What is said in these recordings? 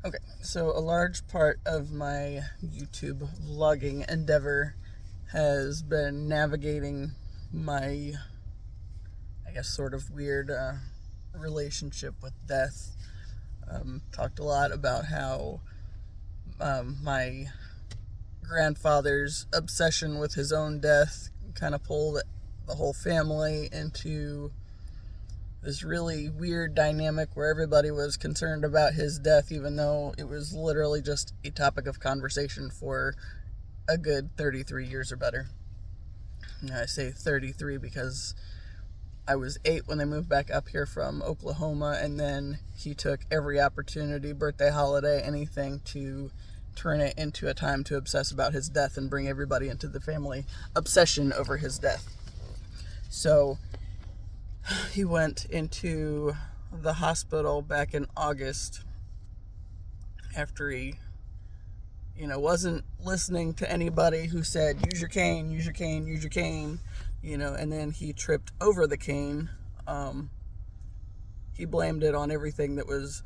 Okay, so a large part of my YouTube vlogging endeavor has been navigating my, I guess, sort of weird relationship with death. Talked a lot about how my grandfather's obsession with his own death kind of pulled the whole family into this really weird dynamic where everybody was concerned about his death, even though it was literally just a topic of conversation for a good 33 years or better. And I say 33 because I was 8 when they moved back up here from Oklahoma, and then he took every opportunity, birthday, holiday, anything, to turn it into a time to obsess about his death and bring everybody into the family obsession over his death. So he went into the hospital back in August after he, wasn't listening to anybody who said, use your cane, use your cane, use your cane, and then he tripped over the cane. He blamed it on everything that was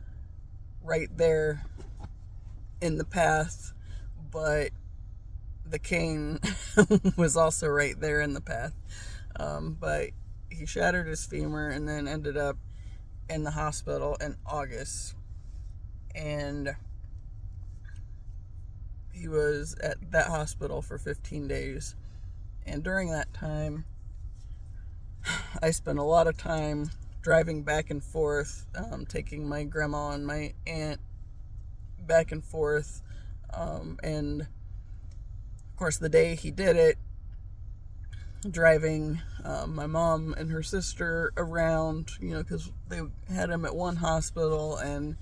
right there in the path, but the cane was also right there in the path. But he shattered his femur and then ended up in the hospital in August. And he was at that hospital for 15 days. And during that time, I spent a lot of time driving back and forth, taking my grandma and my aunt back and forth. And of course, the day he did it, driving my mom and her sister around, because they had him at one hospital and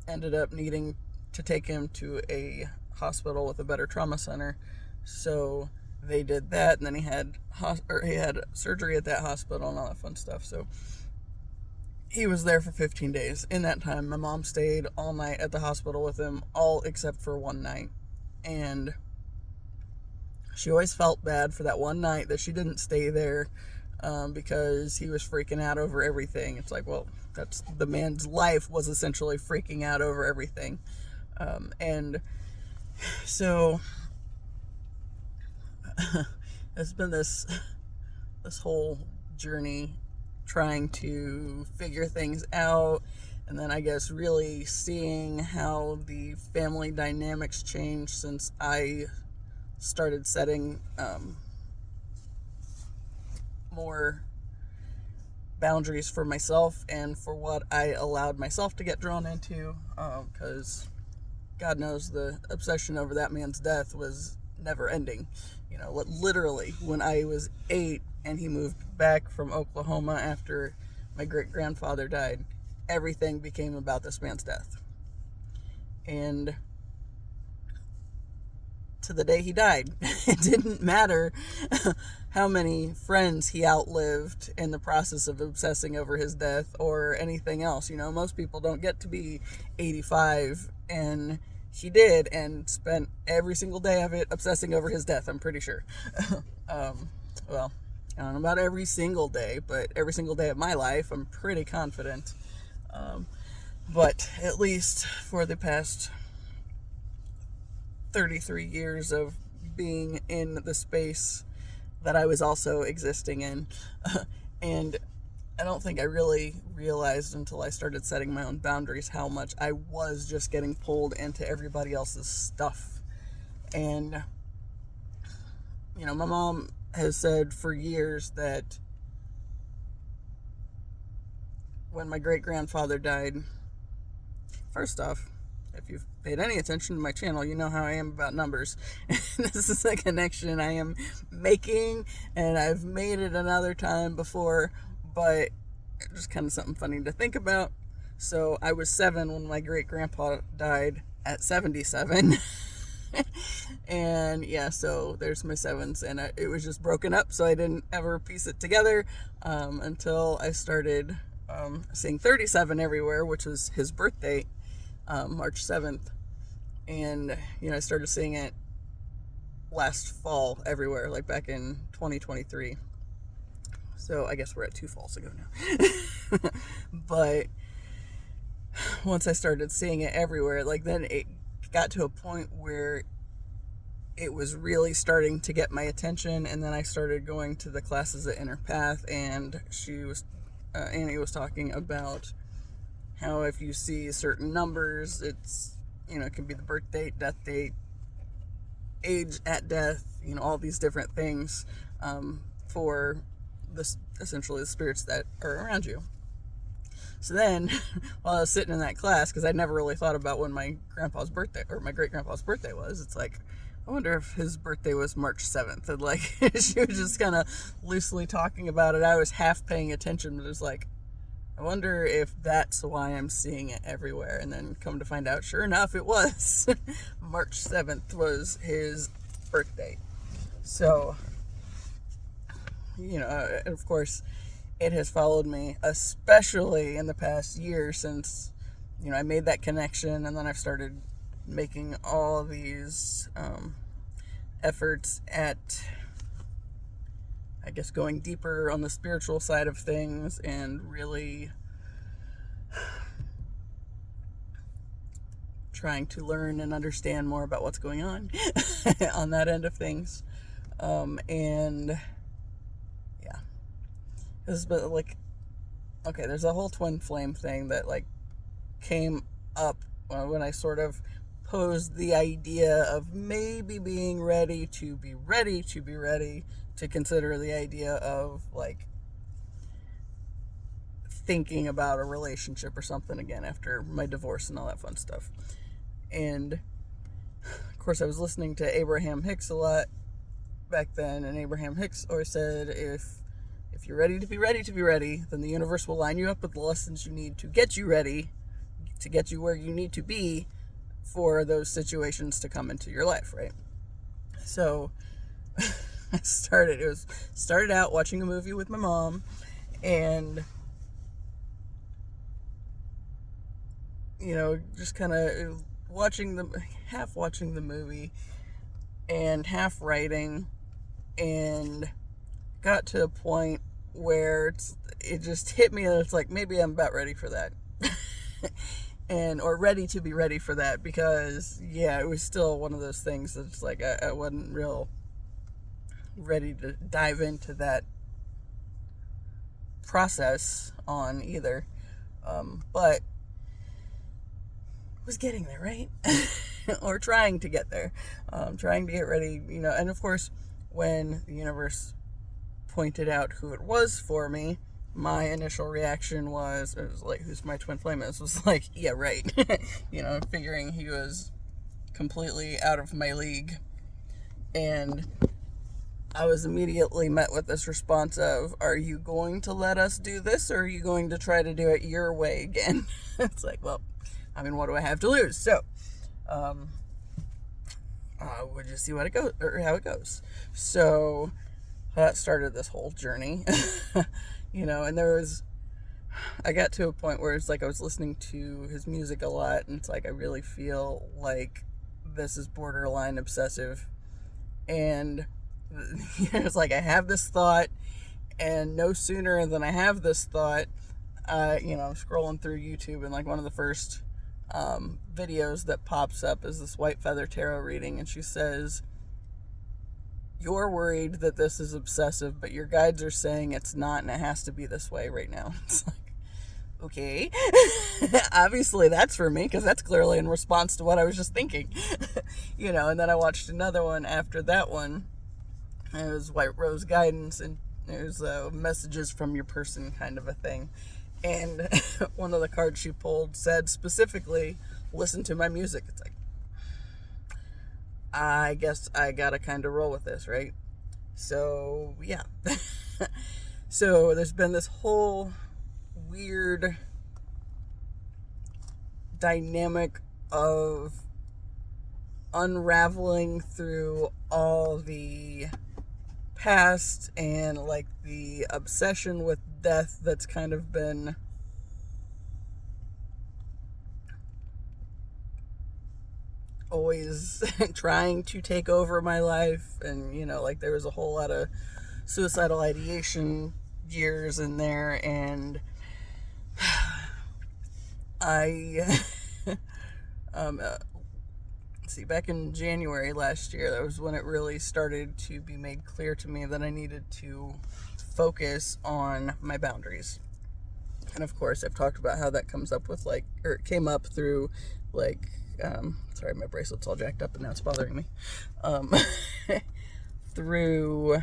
ended up needing to take him to a hospital with a better trauma center. So they did that, and then he had surgery at that hospital and all that fun stuff. So he was there for 15 days. In that time, my mom stayed all night at the hospital with him, all except for one night. And she always felt bad for that one night that she didn't stay there, because he was freaking out over everything. It's like, well, that's the man's life was essentially freaking out over everything. And so it's been this whole journey trying to figure things out, and then I guess really seeing how the family dynamics changed since I started setting more boundaries for myself and for what I allowed myself to get drawn into, because God knows the obsession over that man's death was never ending. Literally, when I was 8 and he moved back from Oklahoma after my great-grandfather died, everything became about this man's death. And to the day he died, it didn't matter how many friends he outlived in the process of obsessing over his death or anything else. Most people don't get to be 85, and he did, and spent every single day of it obsessing over his death, I'm pretty sure. Well, I don't know about every single day, but every single day of my life, I'm pretty confident. But at least for the past 33 years of being in the space that I was also existing in. And I don't think I really realized until I started setting my own boundaries how much I was just getting pulled into everybody else's stuff. And, my mom has said for years that when my great-grandfather died, first off, if you've paid any attention to my channel, you know how I am about numbers. This is a connection I am making, and I've made it another time before, but just kind of something funny to think about. So I was 7 when my great-grandpa died at 77. And yeah, so there's my 7s, and it was just broken up, so I didn't ever piece it together until I started seeing 37 everywhere, which was his birthday, March 7th. And I started seeing it last fall everywhere, like back in 2023. So I guess we're at 2 falls ago now. But once I started seeing it everywhere, like then it got to a point where it was really starting to get my attention, and then I started going to the classes at Inner Path, and Annie was talking about how if you see certain numbers, it's, it can be the birth date, death date, age at death, all these different things for essentially the spirits that are around you. So then, while I was sitting in that class, because I'd never really thought about when my grandpa's birthday, or my great-grandpa's birthday was, it's like, I wonder if his birthday was March 7th. And like, she was just kind of loosely talking about it. I was half paying attention, but it was like, I wonder if that's why I'm seeing it everywhere. And then come to find out, sure enough, it was. March 7th was his birthday. So, and of course, it has followed me, especially in the past year since, I made that connection, and then I've started making all these efforts at, I guess, going deeper on the spiritual side of things and really trying to learn and understand more about what's going on on that end of things. And yeah, this is like, okay, there's a whole twin flame thing that like came up when I sort of posed the idea of maybe being ready to be ready to consider the idea of like thinking about a relationship or something again after my divorce and all that fun stuff. And of course I was listening to Abraham Hicks a lot back then, and Abraham Hicks always said, if you're ready to be ready, then the universe will line you up with the lessons you need to get you ready, to get you where you need to be for those situations to come into your life, right? So I started out watching a movie with my mom, and just kind of half watching the movie and half writing, and got to a point where it just hit me, and it's like, maybe I'm about ready for that. Or ready to be ready for that, because it was still one of those things that's like I wasn't real ready to dive into that process on either, but was getting there, right? Or trying to get there, trying to get ready, and of course when the universe pointed out who it was for me, my initial reaction was like, who's my twin flame is? Was like, yeah, right. Figuring he was completely out of my league. And I was immediately met with this response of, are you going to let us do this, or are you going to try to do it your way again? It's like, well, what do I have to lose? So, we'll just see what it goes, or how it goes. So that started this whole journey. And I got to a point where it's like I was listening to his music a lot, and it's like I really feel like this is borderline obsessive. And it's like I have this thought, and no sooner than I have this thought, I'm scrolling through YouTube, and like one of the first videos that pops up is this white feather tarot reading, and she says, you're worried that this is obsessive, but your guides are saying it's not, and it has to be this way right now. It's like, okay. Obviously that's for me, because that's clearly in response to what I was just thinking. And then I watched another one after that one. It was White Rose Guidance, and it was messages from your person kind of a thing. And one of the cards she pulled said specifically, listen to my music. It's like, I guess I gotta kind of roll with this, right? So, yeah. So, there's been this whole weird dynamic of unraveling through all the past and, like, the obsession with death that's kind of been always trying to take over my life. And there was a whole lot of suicidal ideation years in there, and I, see, back in January last year, that was when it really started to be made clear to me that I needed to focus on my boundaries. And of course, I've talked about how that comes up with it came up through sorry, my bracelet's all jacked up and now it's bothering me. Through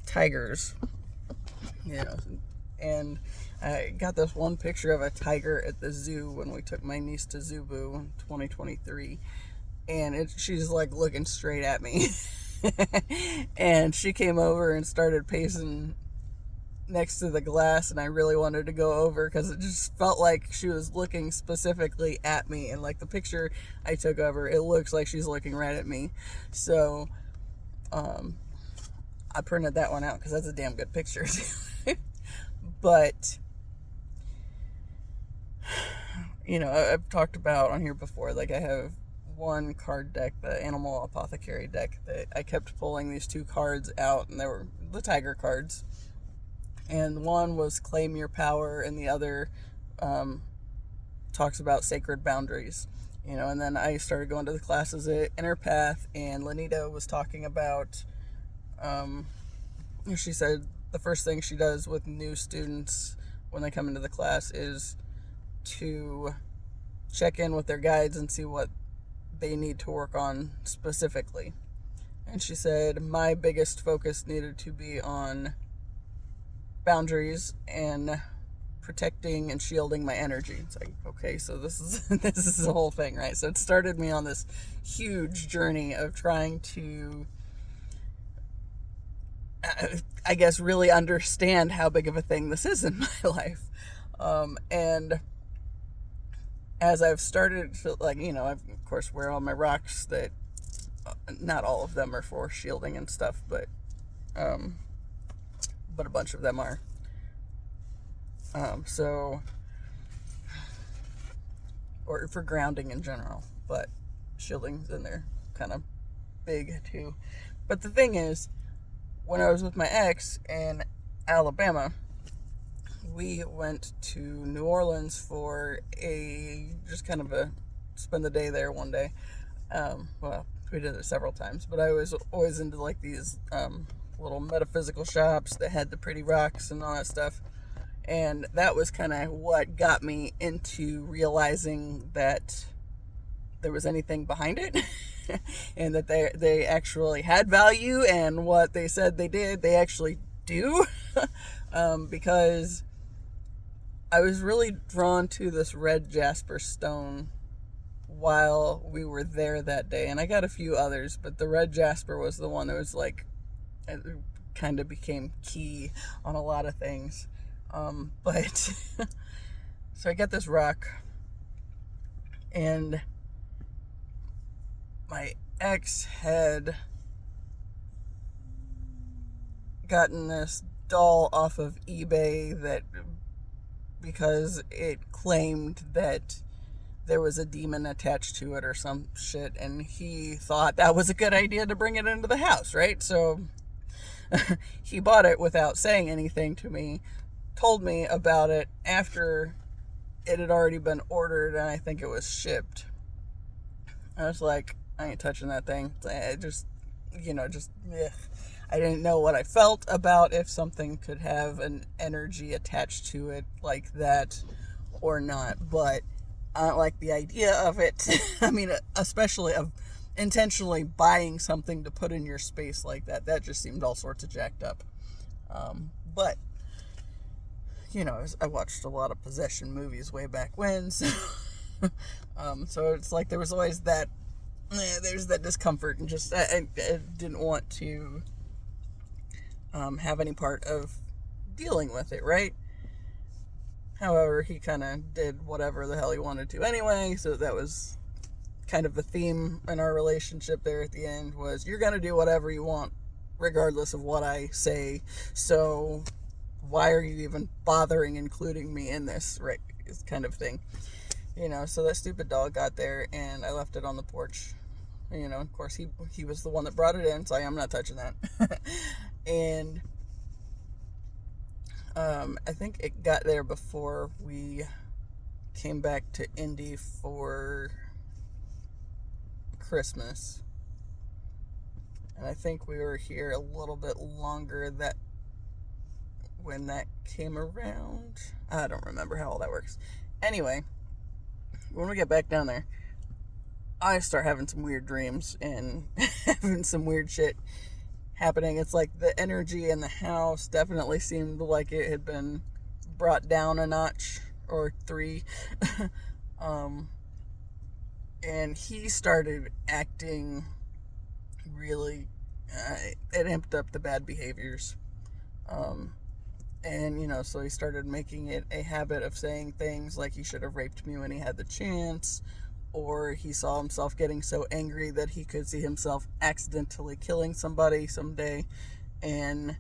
tigers, and I got this one picture of a tiger at the zoo when we took my niece to Zubu in 2023, and she's like looking straight at me. And she came over and started pacing next to the glass, and I really wanted to go over because it just felt like she was looking specifically at me, and like the picture I took of her, it looks like she's looking right at me. So I printed that one out because that's a damn good picture. But I've talked about on here before, like I have one card deck, the Animal Apothecary deck, that I kept pulling these two cards out, and they were the tiger cards. And one was Claim Your Power, and the other talks about sacred boundaries. And then I started going to the classes at Inner Path, and Lanita was talking about, she said the first thing she does with new students when they come into the class is to check in with their guides and see what they need to work on specifically. And she said my biggest focus needed to be on boundaries and protecting and shielding my energy. It's like, okay, so this is the whole thing, right? So it started me on this huge journey of trying to, I guess, really understand how big of a thing this is in my life. And as I've started to, I of course wear all my rocks that, not all of them are for shielding and stuff, but a bunch of them are. Or for grounding in general, but shielding's in there kind of big too. But the thing is, when I was with my ex in Alabama, we went to New Orleans for just kind of spend the day there one day. Well, we did it several times, but I was always into like these little metaphysical shops that had the pretty rocks and all that stuff. And that was kind of what got me into realizing that there was anything behind it and that they actually had value, and what they said they did, they actually do. Because I was really drawn to this red jasper stone while we were there that day. And I got a few others, but the red jasper was the one that was like, it kind of became key on a lot of things. But so I got this rock, and my ex had gotten this doll off of eBay because it claimed that there was a demon attached to it or some shit, and he thought that was a good idea to bring it into the house, right? So he bought it without saying anything to me, told me about it after it had already been ordered, and I think it was shipped. I was like, I ain't touching that thing. I just, I didn't know what I felt about if something could have an energy attached to it like that or not, but I don't like the idea of it. I mean, especially of intentionally buying something to put in your space like that. That just seemed all sorts of jacked up. But, I watched a lot of possession movies way back when, so, so it's like there was always that, there's that discomfort, and just, I didn't want to have any part of dealing with it, right? However, he kind of did whatever the hell he wanted to anyway, so that was kind of the theme in our relationship there at the end, was you're going to do whatever you want regardless of what I say, so why are you even bothering including me in this, right? It's kind of thing. So that stupid dog got there, and I left it on the porch. Of course, he was the one that brought it in, so I'm not touching that. And I think it got there before we came back to Indy for Christmas. And I think we were here a little bit longer when that came around. I don't remember how all that works. Anyway, when we get back down there, I start having some weird dreams and having some weird shit happening. It's like the energy in the house definitely seemed like it had been brought down a notch or 3. And he started acting really, it amped up the bad behaviors. And, so he started making it a habit of saying things like he should have raped me when he had the chance, or he saw himself getting so angry that he could see himself accidentally killing somebody someday. And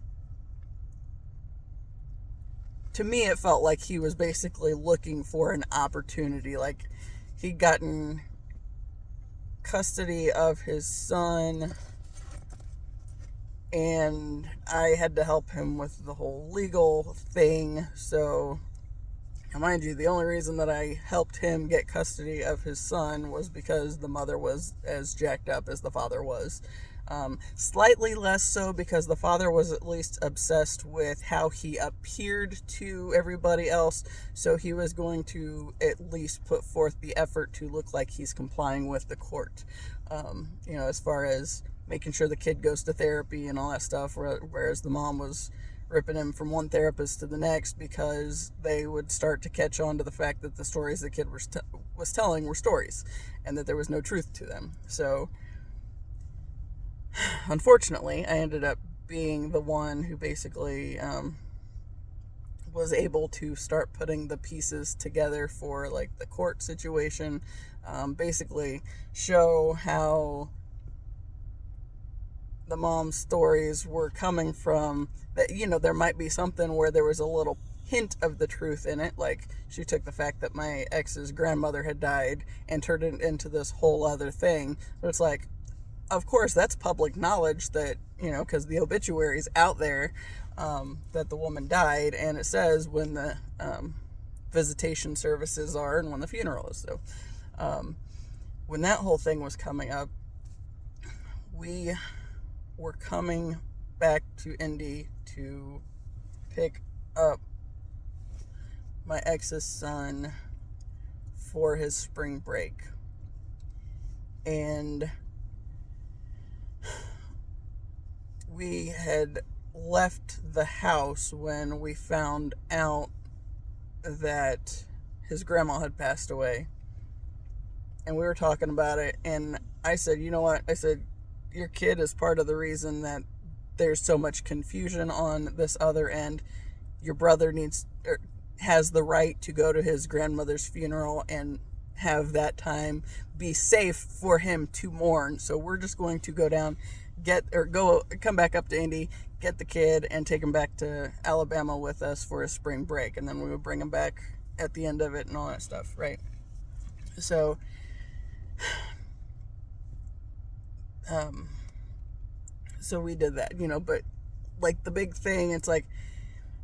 to me, it felt like he was basically looking for an opportunity. Like, he'd gotten custody of his son, and I had to help him with the whole legal thing. So, mind you, the only reason that I helped him get custody of his son was because the mother was as jacked up as the father was. Slightly less so because the father was at least obsessed with how he appeared to everybody else, so he was going to at least put forth the effort to look like he's complying with the court. As far as making sure the kid goes to therapy and all that stuff, whereas the mom was ripping him from one therapist to the next because they would start to catch on to the fact that the stories the kid was telling were stories and that there was no truth to them. So, unfortunately, I ended up being the one who basically was able to start putting the pieces together for like the court situation, basically show how the mom's stories were coming from, that there might be something where there was a little hint of the truth in it. Like, she took the fact that my ex's grandmother had died and turned it into this whole other thing. So it's like, of course, that's public knowledge that, because the obituary's out there, that the woman died, and it says when the visitation services are and when the funeral is. So when that whole thing was coming up, we were coming back to Indy to pick up my ex's son for his spring break. And we had left the house when we found out that his grandma had passed away. And we were talking about it, and I said, you know what? I said, your kid is part of the reason that there's so much confusion on this other end. Your brother has the right to go to his grandmother's funeral and have that time be safe for him to mourn. So we're just going to go down, come back up to Indy, get the kid, and take him back to Alabama with us for his spring break. And then we would bring him back at the end of it and all that stuff, right? So, so we did that, but like the big thing, it's like,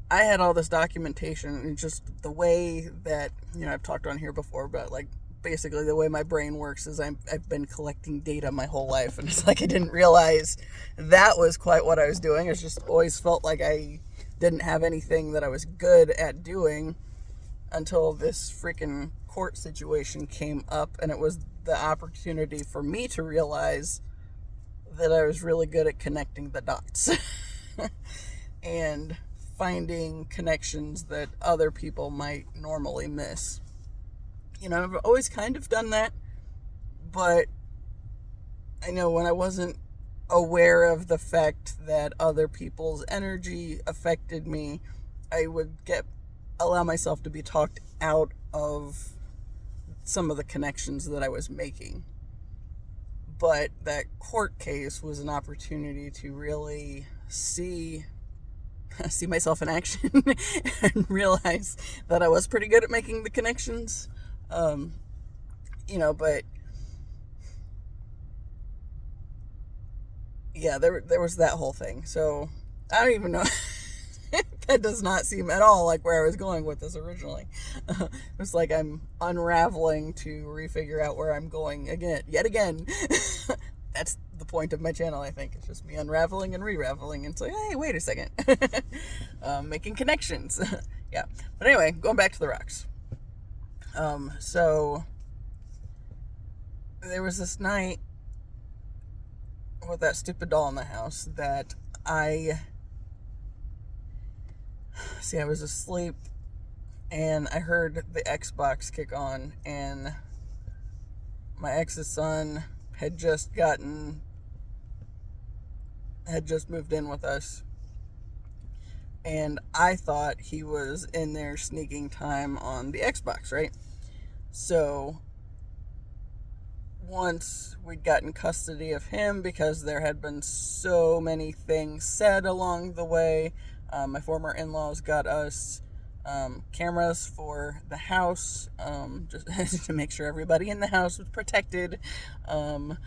I had all this documentation, and just the way that, I've talked on here before, but like basically the way my brain works is I've been collecting data my whole life, and it's like I didn't realize that was quite what I was doing. It's just always felt like I didn't have anything that I was good at doing until this freaking court situation came up, and it was the opportunity for me to realize that I was really good at connecting the dots and finding connections that other people might normally miss. I've always kind of done that, but I know when I wasn't aware of the fact that other people's energy affected me, I would allow myself to be talked out of some of the connections that I was making. But that court case was an opportunity to really see myself in action and realize that I was pretty good at making the connections. But yeah, there was that whole thing. So I don't even know. That does not seem at all like where I was going with this originally. It's like I'm unraveling to refigure out where I'm going yet again. That's the point of my channel, I think. It's just me unraveling and re-raveling. And it's like, hey, wait a second. Making connections. Yeah. But anyway, going back to the rocks. So there was this night with that stupid doll in the house that I was asleep and I heard the Xbox kick on, and my ex's son had just moved in with us, and I thought he was in there sneaking time on the Xbox, right? So once we'd gotten custody of him, because there had been so many things said along the way, my former in-laws got us cameras for the house, just to make sure everybody in the house was protected. And,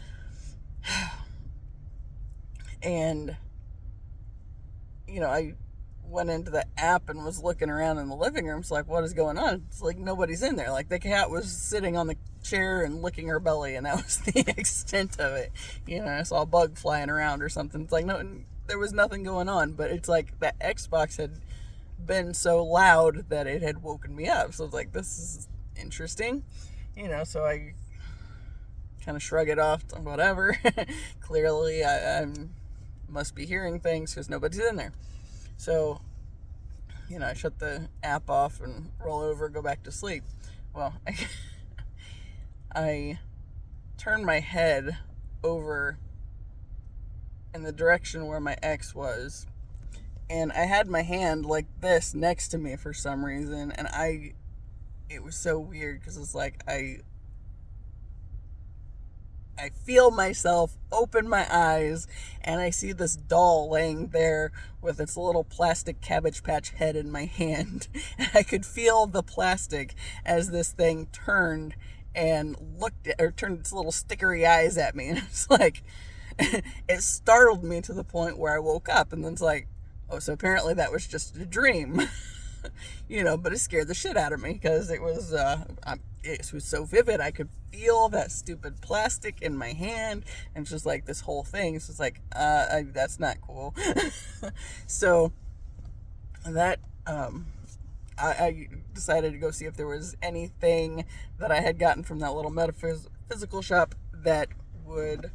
I went into the app and was looking around in the living room. It's like, what is going on? It's like nobody's in there. Like, the cat was sitting on the chair and licking her belly, and that was the extent of it. I saw a bug flying around or something. It's like, no, there was nothing going on. But it's like that Xbox had been so loud that it had woken me up. So it's like, this is interesting. So I kind of shrug it off, whatever. Clearly I must be hearing things because nobody's in there. So, I shut the app off and roll over, go back to sleep. Well, I turned my head over in the direction where my ex was, and I had my hand like this next to me for some reason, and it was so weird because it's like I feel myself open my eyes, and I see this doll laying there with its little plastic Cabbage Patch head in my hand. And I could feel the plastic as this thing turned and turned its little stickery eyes at me. And it's like, it startled me to the point where I woke up, and then it's like, oh, so apparently that was just a dream. But it scared the shit out of me because it was so vivid. I could feel that stupid plastic in my hand, and just like this whole thing. So it's like, that's not cool. So that, I decided to go see if there was anything that I had gotten from that little metaphysical shop that would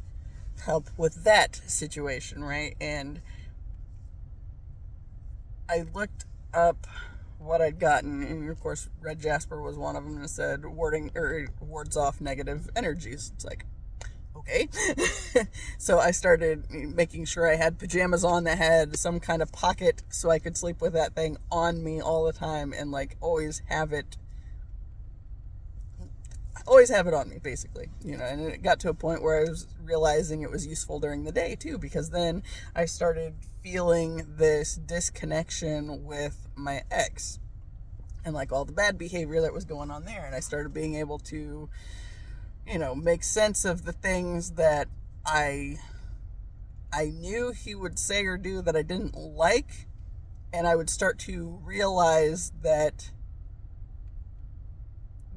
help with that situation, right? And I looked up what I'd gotten, and of course red jasper was one of them, and it said wards off negative energies. It's like, okay. So I started making sure I had pajamas on that had some kind of pocket so I could sleep with that thing on me all the time, and like always have it on me, basically. And it got to a point where I was realizing it was useful during the day too, because then I started feeling this disconnection with my ex and like all the bad behavior that was going on there, and I started being able to make sense of the things that I knew he would say or do that I didn't like, and I would start to realize that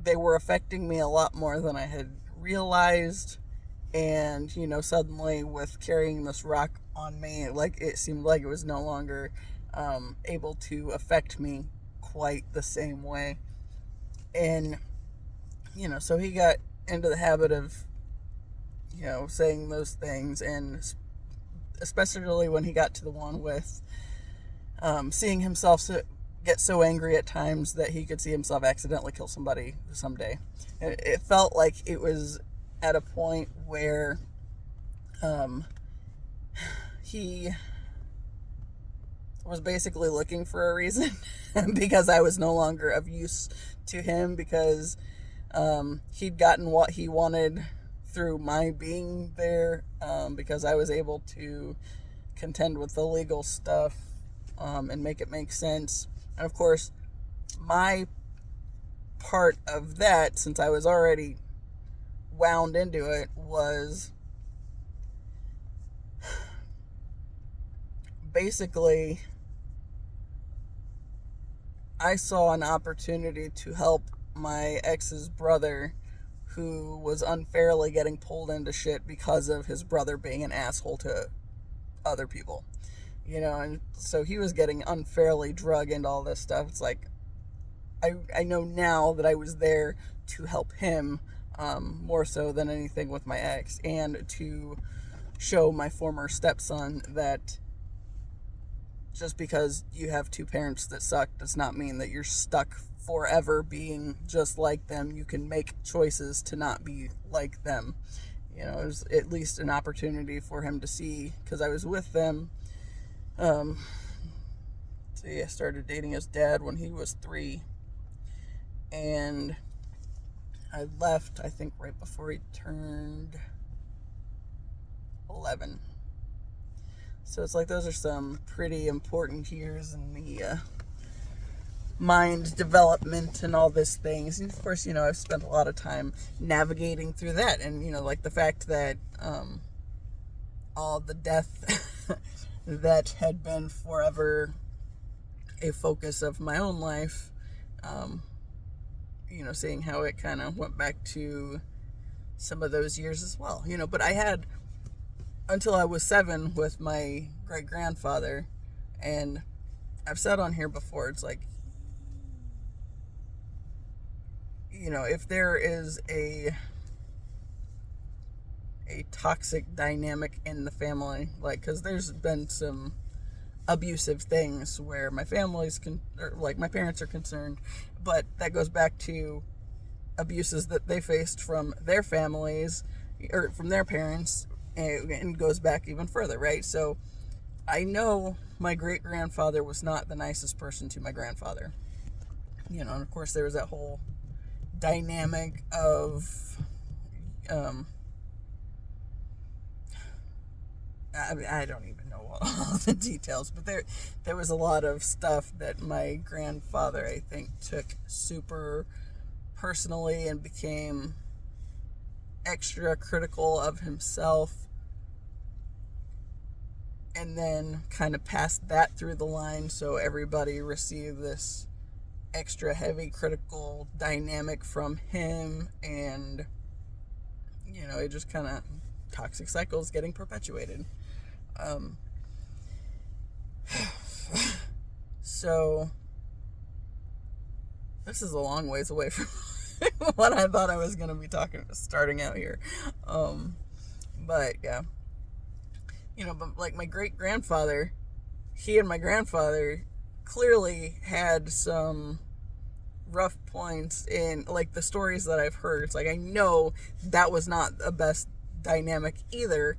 they were affecting me a lot more than I had realized. And suddenly with carrying this rock on me, like, it seemed like it was no longer able to affect me quite the same way. And so he got into the habit of saying those things, and especially when he got to the one with seeing himself get so angry at times that he could see himself accidentally kill somebody someday. It felt like it was at a point where he was basically looking for a reason because I was no longer of use to him, because he'd gotten what he wanted through my being there, because I was able to contend with the legal stuff and make it make sense. And of course, my part of that, since I was already wound into it, was basically I saw an opportunity to help my ex's brother, who was unfairly getting pulled into shit because of his brother being an asshole to other people. And so he was getting unfairly drug into all this stuff. It's like, I know now that I was there to help him, more so than anything with my ex, and to show my former stepson that just because you have two parents that suck does not mean that you're stuck forever being just like them. You can make choices to not be like them. It was at least an opportunity for him to see, because I was with them. I started dating his dad when he was 3, and I left, I think, right before he turned 11. So it's like those are some pretty important years in the mind development and all these things. And of course, I've spent a lot of time navigating through that. And, like the fact that all the death that had been forever a focus of my own life, seeing how it kind of went back to some of those years as well. But I had until I was 7 with my great-grandfather, and I've said on here before, it's like, if there is a toxic dynamic in the family, like, because there's been some abusive things where my my parents are concerned, but that goes back to abuses that they faced from their families or from their parents, and goes back even further, right? So I know my great-grandfather was not the nicest person to my grandfather. And of course there was that whole dynamic of I don't even know all the details, but there was a lot of stuff that my grandfather, I think, took super personally and became extra critical of himself, and then kind of passed that through the line, so everybody received this extra heavy critical dynamic from him, and it just kind of toxic cycles getting perpetuated. So this is a long ways away from what I thought I was going to be starting out here. But yeah, but like my great-grandfather, he and my grandfather clearly had some rough points in, like, the stories that I've heard. It's like, I know that was not the best dynamic either,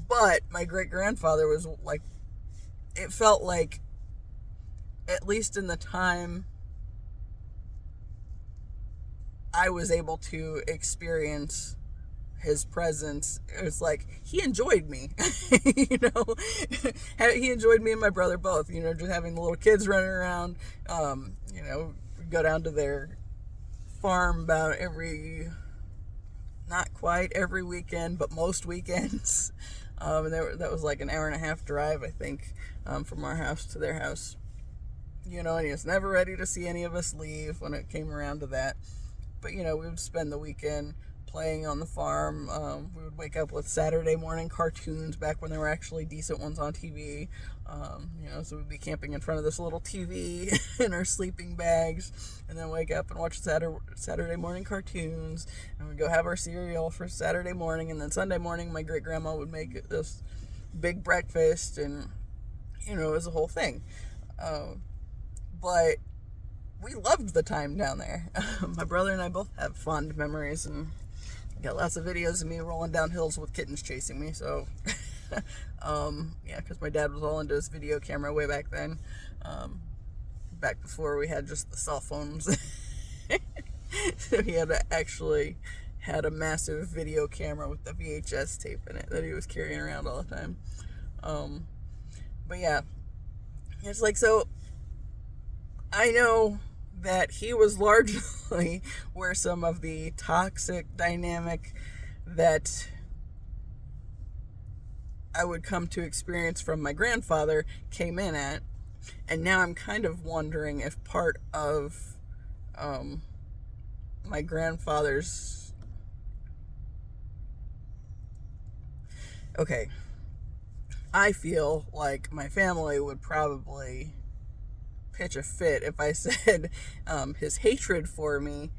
but my great-grandfather was like, it felt like, at least in the time I was able to experience his presence, it was like he enjoyed me. He enjoyed me and my brother both, just having the little kids running around. Go down to their farm about not quite every weekend, but most weekends. And that was like an hour and a half drive, I think, from our house to their house. And he was never ready to see any of us leave when it came around to that. But, we would spend the weekend playing on the farm. We would wake up with Saturday morning cartoons back when there were actually decent ones on TV. So we'd be camping in front of this little TV in our sleeping bags, and then wake up and watch Saturday morning cartoons, and we'd go have our cereal for Saturday morning, and then Sunday morning my great-grandma would make this big breakfast, and, it was a whole thing. But we loved the time down there. My brother and I both have fond memories, and got lots of videos of me rolling down hills with kittens chasing me, so because my dad was all into his video camera way back then, back before we had just the cell phones. So he actually had a massive video camera with the VHS tape in it that he was carrying around all the time. But yeah, it's like, so I know that he was largely where some of the toxic dynamic that I would come to experience from my grandfather came in at. And now I'm kind of wondering if part of my grandfather's... Okay, I feel like my family would probably pitch a fit if I said his hatred for me,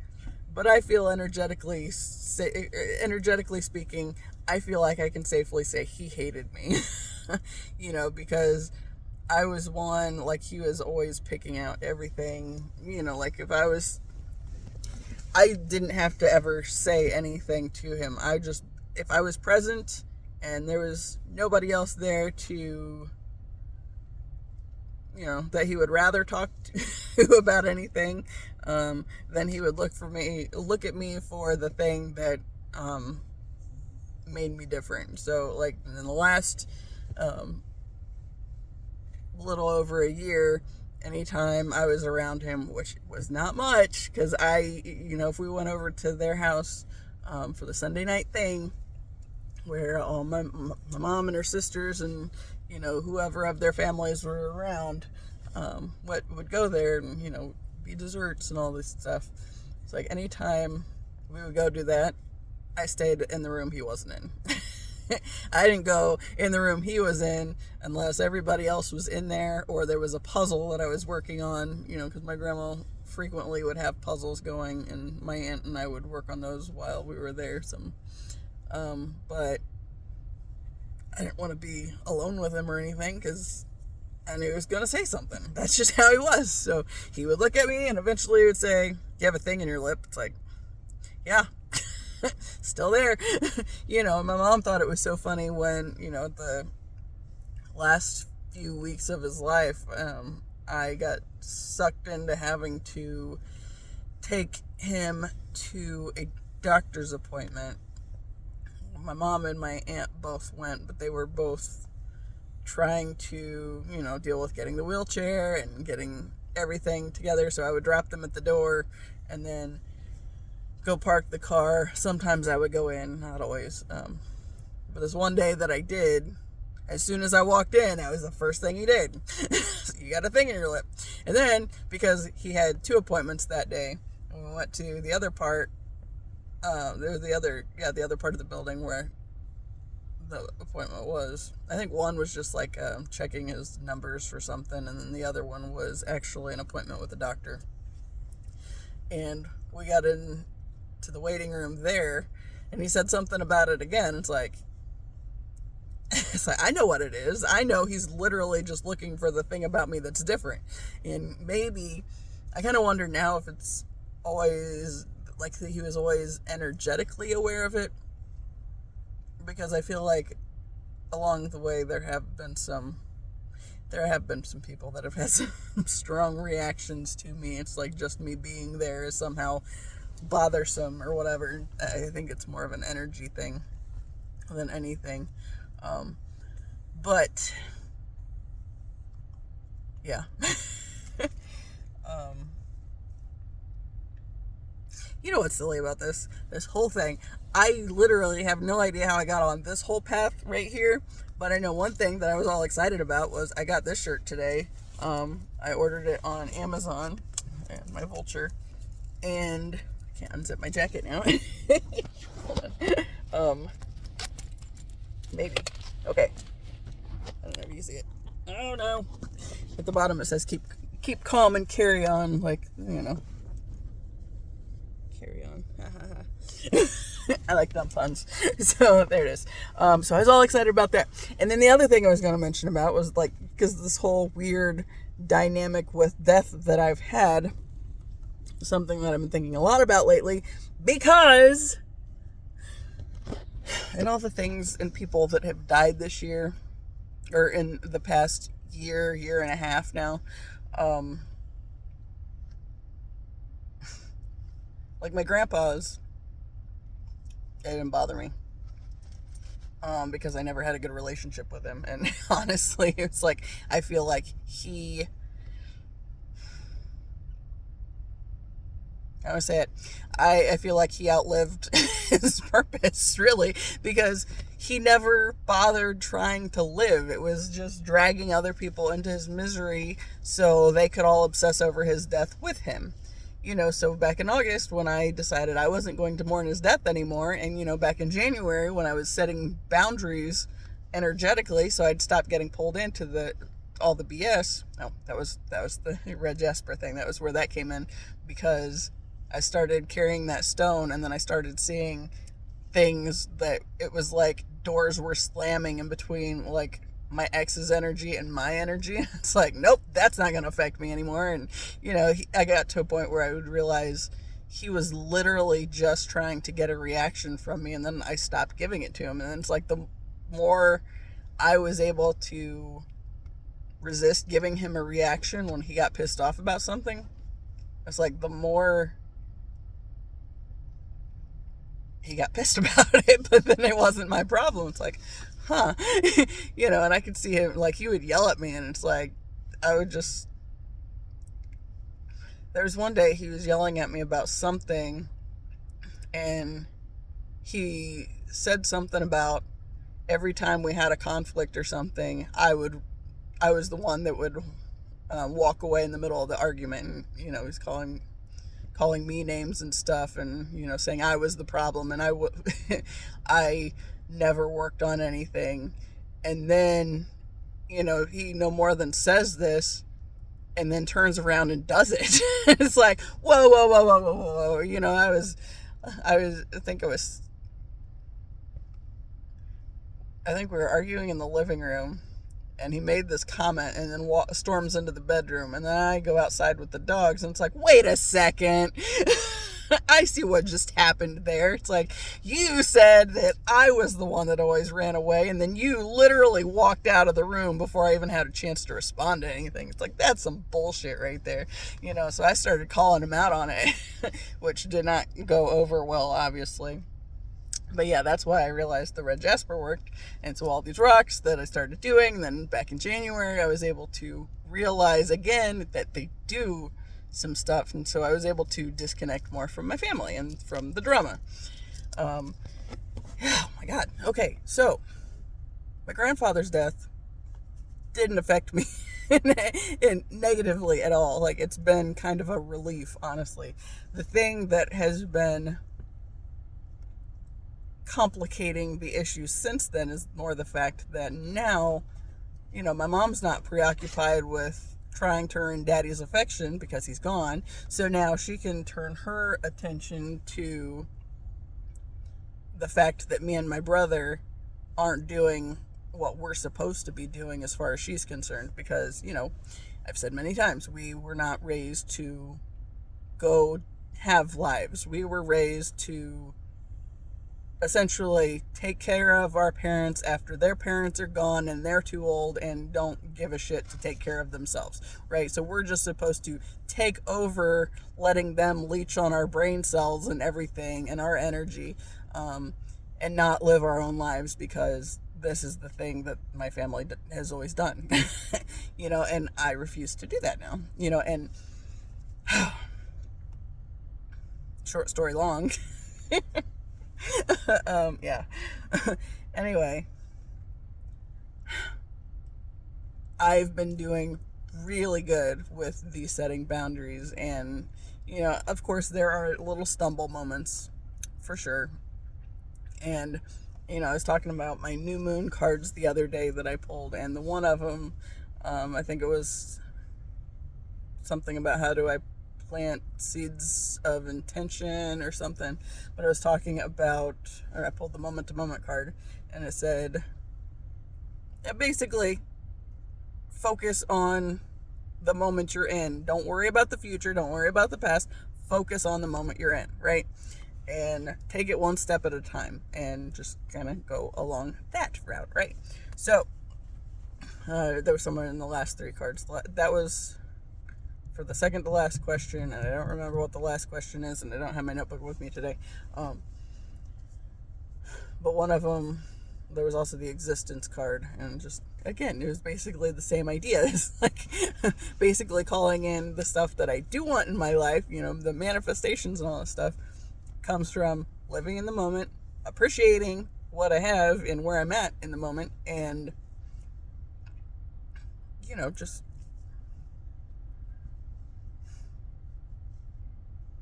but I feel energetically speaking, I feel like I can safely say he hated me. You know, because I was one, like, he was always picking out everything, you know, like, I didn't have to ever say anything to him. If I was present and there was nobody else there to, you know, that he would rather talk to about anything, then he would look at me for the thing that made me different. So, like, in the last little over a year, anytime I was around him, which was not much, because if we went over to their house for the Sunday night thing, where all my mom and her sisters and, you know, whoever of their families were around, would go there and, you know, be desserts and all this stuff. It's like anytime we would go do that, I stayed in the room he wasn't in. I didn't go in the room he was in unless everybody else was in there, or there was a puzzle that I was working on, you know, because my grandma frequently would have puzzles going, and my aunt and I would work on those while we were there. But I didn't want to be alone with him or anything, because I knew he was going to say something. That's just how he was. So he would look at me and eventually he would say, "Do you have a thing in your lip?" It's like, yeah. Still there. You know, my mom thought it was so funny when, you know, the last few weeks of his life, I got sucked into having to take him to a doctor's appointment. My mom and my aunt both went, but they were both trying to, you know, deal with getting the wheelchair and getting everything together. So I would drop them at the door and then go park the car. Sometimes I would go in, not always. But this one day that I did, as soon as I walked in, that was the first thing he did. So, "You got a thing in your lip." And then, because he had 2 appointments that day, we went to the other part. There was the other part of the building where the appointment was. I think one was just like checking his numbers for something, and then the other one was actually an appointment with the doctor. And we got in to the waiting room there, and he said something about it again. It's like I know what it is. I know he's literally just looking for the thing about me that's different. And maybe I kind of wonder now if it's always like he was always energetically aware of it, because I feel like along the way there have been some people that have had some strong reactions to me. It's like just me being there is somehow bothersome or whatever. I think it's more of an energy thing than anything. But yeah. You know what's silly about this whole thing? I literally have no idea how I got on this whole path right here, but I know one thing that I was all excited about was I got this shirt today. I ordered it on Amazon, and my vulture, and I can't unzip my jacket now. Hold on. Maybe. Okay. I don't know if you see it. Oh no. At the bottom it says keep calm and carry on, like, you know. Carry on. I like dumb puns. So there it is. So I was all excited about that. And then the other thing I was going to mention about was, like, because this whole weird dynamic with death that I've had, something that I've been thinking a lot about lately, because and all the things and people that have died this year, or in the past year and a half now, like my grandpa's, it didn't bother me, because I never had a good relationship with him, and honestly, it's like, I feel like I would say it. I feel like he outlived his purpose, really, because he never bothered trying to live. It was just dragging other people into his misery so they could all obsess over his death with him. So back in August, when I decided I wasn't going to mourn his death anymore, and, back in January, when I was setting boundaries energetically, so I'd stop getting pulled into all the BS. Oh, that was the Red Jasper thing. That was where that came in, because I started carrying that stone, and then I started seeing things that it was like doors were slamming in between, like, my ex's energy and my energy. It's like, nope, that's not going to affect me anymore. And, I got to a point where I would realize he was literally just trying to get a reaction from me, and then I stopped giving it to him. And it's like the more I was able to resist giving him a reaction when he got pissed off about something, it's like the more he got pissed about it, but then it wasn't my problem. It's like, and I could see him, like, he would yell at me, and it's like, there was one day he was yelling at me about something, and he said something about every time we had a conflict or something, I was the one that would walk away in the middle of the argument, and, he's calling me names and stuff, and, saying I was the problem, and I never worked on anything. And then, he no more than says this, and then turns around and does it. It's like, whoa, whoa, whoa, whoa, whoa, whoa. I think we were arguing in the living room, and he made this comment, and then storms into the bedroom, and then I go outside with the dogs, and it's like, wait a second. I see what just happened there. It's like, you said that I was the one that always ran away, and then you literally walked out of the room before I even had a chance to respond to anything. It's like, that's some bullshit right there. So I started calling him out on it, which did not go over well, obviously. But yeah, that's why I realized the Red Jasper worked. And so all these rocks that I started doing, then back in January, I was able to realize again that they do some stuff. And so I was able to disconnect more from my family and from the drama. Oh my God. Okay, so my grandfather's death didn't affect me negatively at all. Like, it's been kind of a relief, honestly. The thing that has been complicating the issue since then is more the fact that now, my mom's not preoccupied with trying to earn daddy's affection because he's gone. So now she can turn her attention to the fact that me and my brother aren't doing what we're supposed to be doing as far as she's concerned. Because, I've said many times, we were not raised to go have lives. We were raised to essentially take care of our parents after their parents are gone and they're too old and don't give a shit to take care of themselves, right? So we're just supposed to take over, letting them leech on our brain cells and everything and our energy, and not live our own lives, because this is the thing that my family has always done. And I refuse to do that now, and short story long. Yeah. Anyway, I've been doing really good with the setting boundaries, and, of course there are little stumble moments for sure. And, I was talking about my new moon cards the other day that I pulled, and the one of them, I think it was something about how do I plant seeds of intention or something, but I was talking about, or I pulled the moment to moment card, and it said, basically, focus on the moment you're in. Don't worry about the future. Don't worry about the past. Focus on the moment you're in, right? And take it one step at a time and just kind of go along that route, right? So, there was someone in the last three cards. That was for the second to last question, and I don't remember what the last question is, and I don't have my notebook with me today. But one of them there was also the existence card, and just, again, it was basically the same idea. It's like basically calling in the stuff that I do want in my life, the manifestations and all that stuff comes from living in the moment, appreciating what I have and where I'm at in the moment, and, just,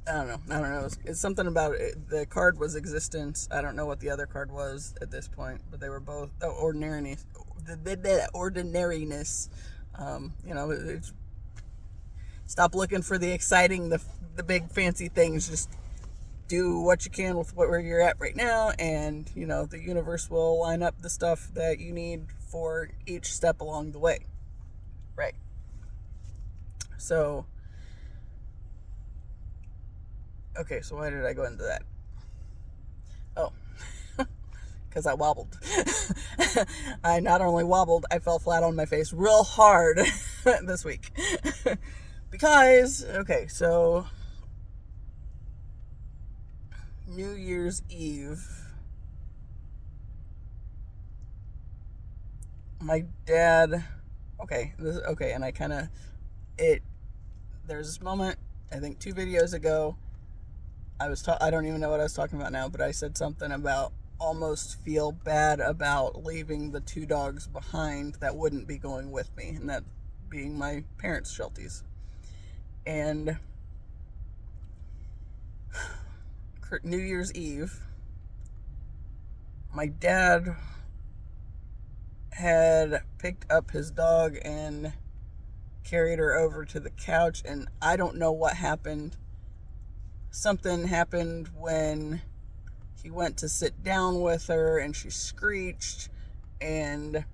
I don't know. It's something about it. The card was existence. I don't know what the other card was at this point, but they were both ordinariness. Ordinariness. Stop looking for the exciting, the big fancy things. Just do what you can with where you're at right now, and the universe will line up the stuff that you need for each step along the way. Right. So. Okay, so why did I go into that? Oh, because I wobbled. I not only wobbled, I fell flat on my face real hard this week. Because, okay, so New Year's Eve, my dad, and I kind of, there's this moment, I think 2 videos ago, I don't even know what I was talking about now, but I said something about almost feel bad about leaving the 2 dogs behind that wouldn't be going with me, and that being my parents' Shelties. And New Year's Eve, my dad had picked up his dog and carried her over to the couch, and I don't know what happened. Something happened when he went to sit down with her, and she screeched, and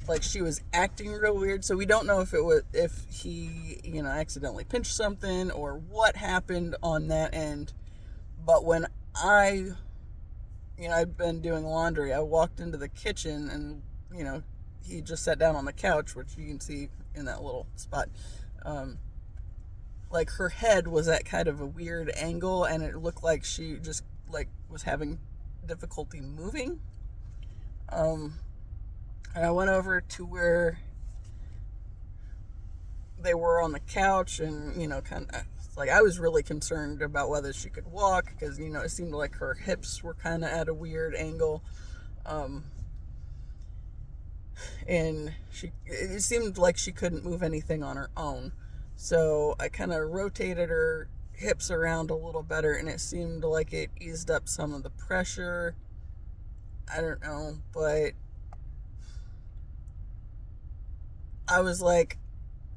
like she was acting real weird. So we don't know if he accidentally pinched something or what happened on that end. But when I'd been doing laundry, I walked into the kitchen, and he just sat down on the couch, which you can see in that little spot. Like her head was at kind of a weird angle, and it looked like she just was having difficulty moving. And I went over to where they were on the couch, and kind of like I was really concerned about whether she could walk, because it seemed like her hips were kind of at a weird angle, and it seemed like she couldn't move anything on her own. So I kind of rotated her hips around a little better, and it seemed like it eased up some of the pressure. I don't know, but I was like,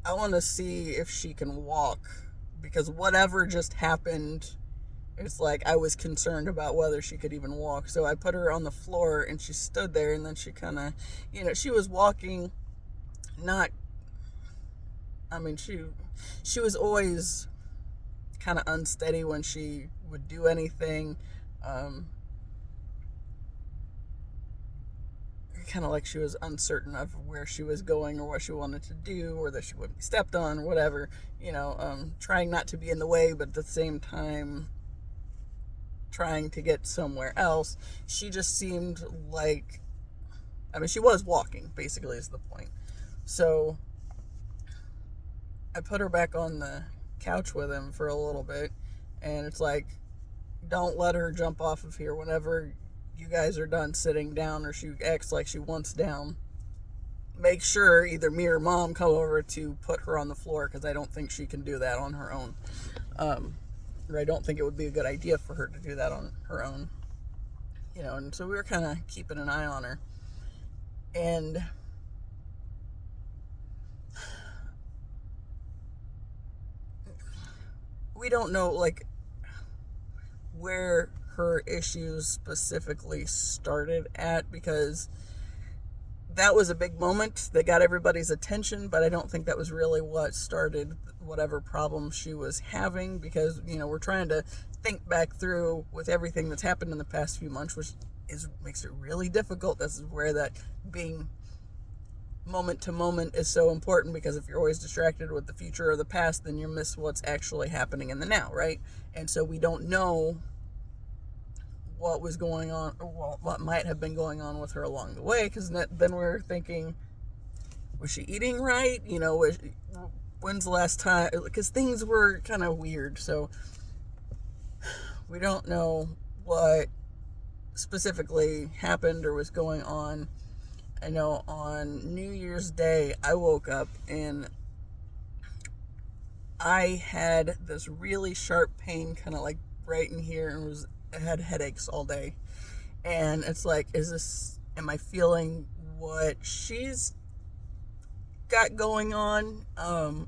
I want to see if she can walk, because whatever just happened, it's like I was concerned about whether she could even walk. So I put her on the floor, and she stood there, and then she kind of, she was walking, she was always kind of unsteady when she would do anything. Kind of like she was uncertain of where she was going or what she wanted to do, or that she wouldn't be stepped on or whatever, trying not to be in the way, but at the same time trying to get somewhere else. She just seemed like, she was walking, basically, is the point. So I put her back on the couch with him for a little bit, and it's like, don't let her jump off of here whenever you guys are done sitting down, or she acts like she wants down. Make sure either me or mom come over to put her on the floor, because I don't think she can do that on her own. Or I don't think it would be a good idea for her to do that on her own. And so we were kind of keeping an eye on her. And we don't know, where her issues specifically started at, because that was a big moment that got everybody's attention, but I don't think that was really what started whatever problem she was having, because, we're trying to think back through with everything that's happened in the past few months, which makes it really difficult. This is where that being moment to moment is so important, because if you're always distracted with the future or the past, then you miss what's actually happening in the now, right? And so we don't know what was going on, or what might have been going on with her along the way, because then we're thinking, was she eating right? When's the last time? Because things were kind of weird, so we don't know what specifically happened or was going on. I know on New Year's Day, I woke up and I had this really sharp pain kind of like right in here, and I had headaches all day. And it's like, am I feeling what she's got going on?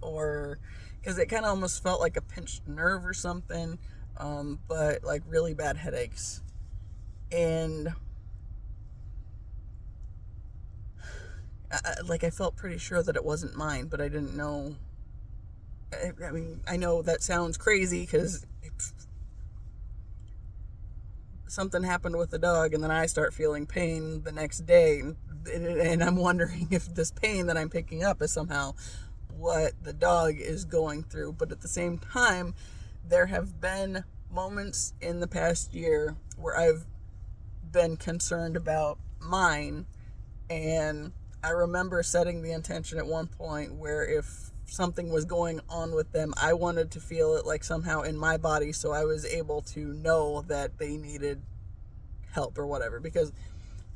Or, because it kind of almost felt like a pinched nerve or something, but like really bad headaches. And I felt pretty sure that it wasn't mine, but I didn't know. I mean, I know that sounds crazy because something happened with the dog, and then I start feeling pain the next day, and I'm wondering if this pain that I'm picking up is somehow what the dog is going through. But at the same time, there have been moments in the past year where I've been concerned about mine, and I remember setting the intention at one point where if something was going on with them, I wanted to feel it like somehow in my body, so I was able to know that they needed help or whatever. Because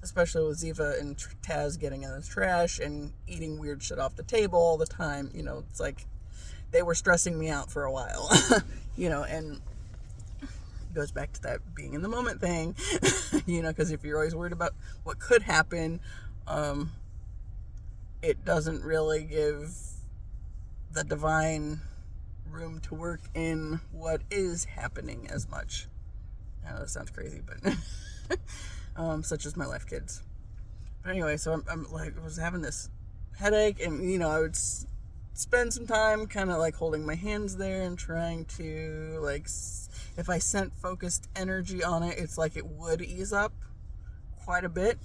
especially with Ziva and Taz getting in the trash and eating weird shit off the table all the time, it's like they were stressing me out for a while. And it goes back to that being in the moment thing. Because if you're always worried about what could happen, it doesn't really give the divine room to work in what is happening as much. I know that sounds crazy, but such as my life kids. But anyway, so I'm like, I was having this headache, and I would spend some time kind of like holding my hands there and trying to like, if I sent focused energy on it, it's like it would ease up quite a bit.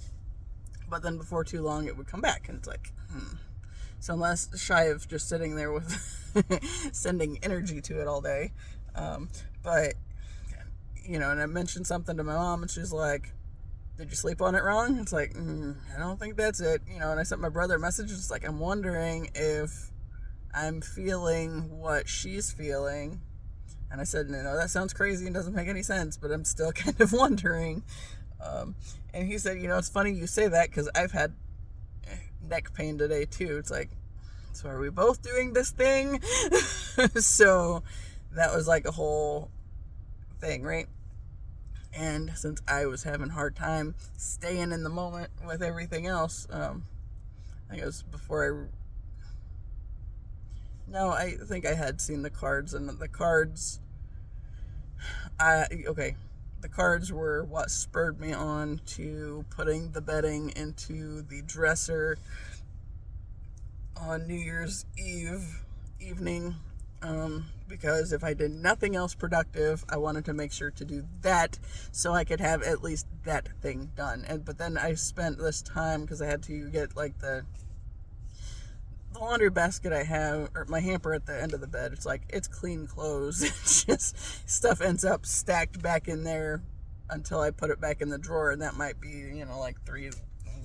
But then before too long, it would come back, and it's like, So I'm less shy of just sitting there with sending energy to it all day. But, and I mentioned something to my mom, and she's like, did you sleep on it wrong? It's like, I don't think that's it. And I sent my brother a message. It's like, I'm wondering if I'm feeling what she's feeling. And I said, that sounds crazy and doesn't make any sense, but I'm still kind of wondering. And he said, it's funny you say that, because I've had neck pain today too. It's like, so are we both doing this thing? So that was like a whole thing, right? And since I was having a hard time staying in the moment with everything else, I think it was before I think I had seen the cards, and the cards, the cards were what spurred me on to putting the bedding into the dresser on New Year's Eve evening, because if I did nothing else productive, I wanted to make sure to do that so I could have at least that thing done. But then I spent this time, because I had to get like the laundry basket I have, or my hamper at the end of the bed. It's like, it's clean clothes. It's just stuff ends up stacked back in there until I put it back in the drawer, and that might be, like 3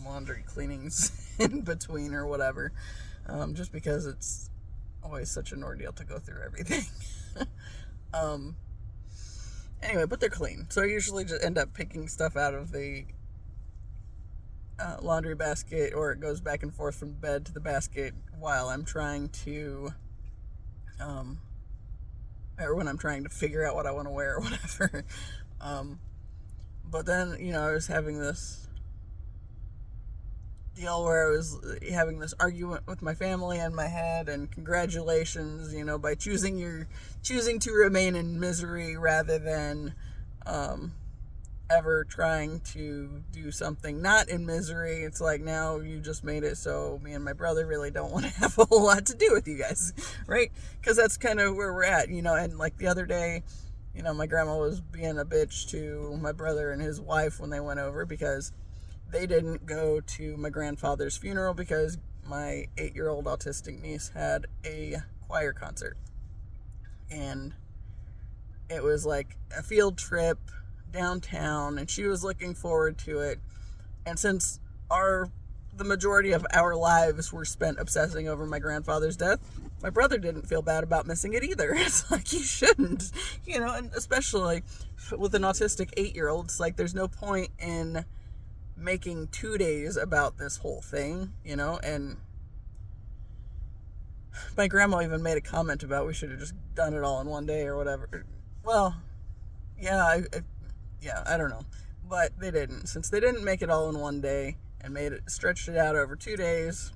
laundry cleanings in between or whatever. Just because it's always such an ordeal to go through everything. Anyway, but they're clean. So I usually just end up picking stuff out of the laundry basket, or it goes back and forth from bed to the basket while I'm trying to, or when I'm trying to figure out what I want to wear or whatever. But then, I was having this deal where I was having this argument with my family in my head, and congratulations, by choosing to remain in misery rather than ever trying to do something not in misery. It's like, now you just made it so me and my brother really don't want to have a whole lot to do with you guys, right? Because that's kind of where we're at, and like the other day, my grandma was being a bitch to my brother and his wife when they went over, because they didn't go to my grandfather's funeral because my 8-year-old autistic niece had a choir concert. And it was like a field trip. downtown, and she was looking forward to it. And since the majority of our lives were spent obsessing over my grandfather's death, my brother didn't feel bad about missing it either. It's like, you shouldn't, and especially with an autistic 8-year-old, it's like there's no point in making 2 days about this whole thing, and my grandma even made a comment about we should have just done it all in one day or whatever. Well, yeah, I don't know. But they didn't. Since they didn't make it all in one day and stretched it out over 2 days,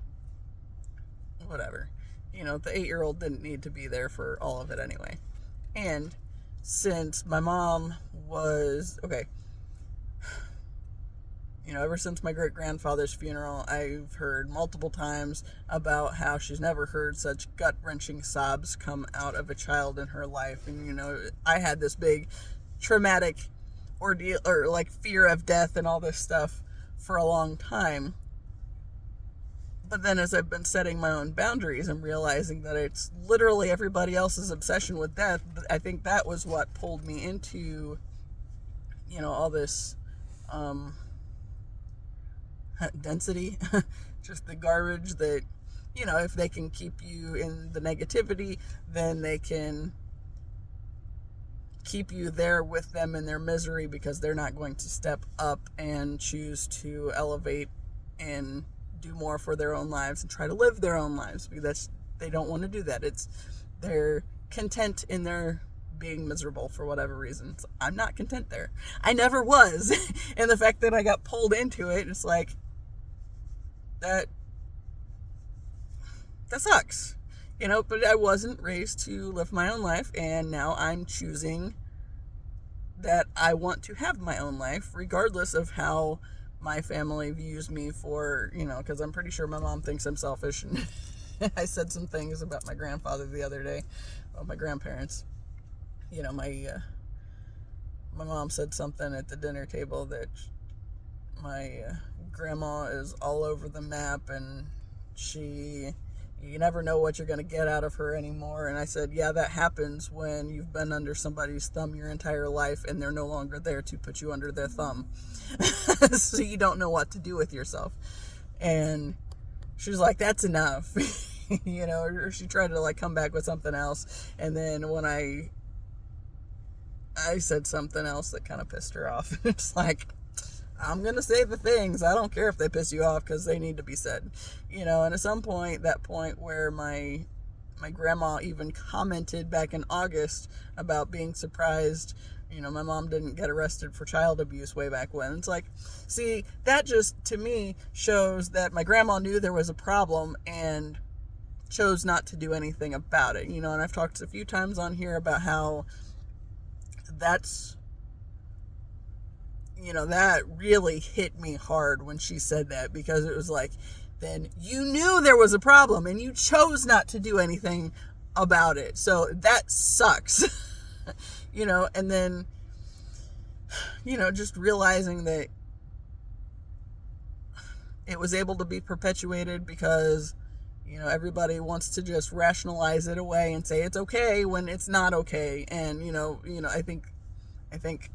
whatever. The 8-year-old didn't need to be there for all of it anyway. And since my mom was, ever since my great-grandfather's funeral, I've heard multiple times about how she's never heard such gut-wrenching sobs come out of a child in her life. And, I had this big traumatic ordeal, or like fear of death and all this stuff for a long time. But then as I've been setting my own boundaries and realizing that it's literally everybody else's obsession with death, I think that was what pulled me into, all this density, just the garbage that, if they can keep you in the negativity, then they can keep you there with them in their misery, because they're not going to step up and choose to elevate and do more for their own lives and try to live their own lives, because they don't want to do that. They're content in their being miserable for whatever reasons. I'm not content there. I never was. And the fact that I got pulled into it, it's like, that sucks. But I wasn't raised to live my own life, and now I'm choosing that I want to have my own life, regardless of how my family views me for, because I'm pretty sure my mom thinks I'm selfish, and I said some things about my grandfather the other day, about my grandparents. My mom said something at the dinner table that my grandma is all over the map, and you never know what you're going to get out of her anymore. And I said, yeah, that happens when you've been under somebody's thumb your entire life and they're no longer there to put you under their thumb. So you don't know what to do with yourself. And she was like, that's enough. Or she tried to come back with something else. And then when I said something else that kind of pissed her off. It's like, I'm going to say the things. I don't care if they piss you off, because they need to be said. And at some point, that point where my grandma even commented back in August about being surprised, my mom didn't get arrested for child abuse way back when. It's like, see, that just, to me, shows that my grandma knew there was a problem and chose not to do anything about it. And I've talked a few times on here about how that really hit me hard when she said that, because it was like, then you knew there was a problem and you chose not to do anything about it. So that sucks. And then, just realizing that it was able to be perpetuated because, everybody wants to just rationalize it away and say it's okay when it's not okay. And, I think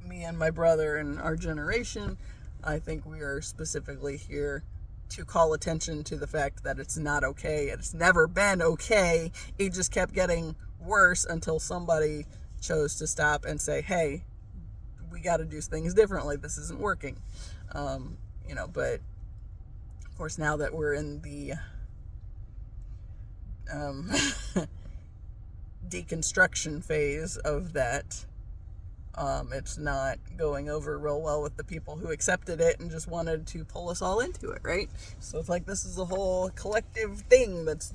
me and my brother and our generation, I think we are specifically here to call attention to the fact that it's not okay. It's never been okay. It just kept getting worse until somebody chose to stop and say, hey, we got to do things differently. This isn't working. But of course, now that we're in the deconstruction phase of that, it's not going over real well with the people who accepted it and just wanted to pull us all into it, right? So it's like, this is a whole collective thing that's,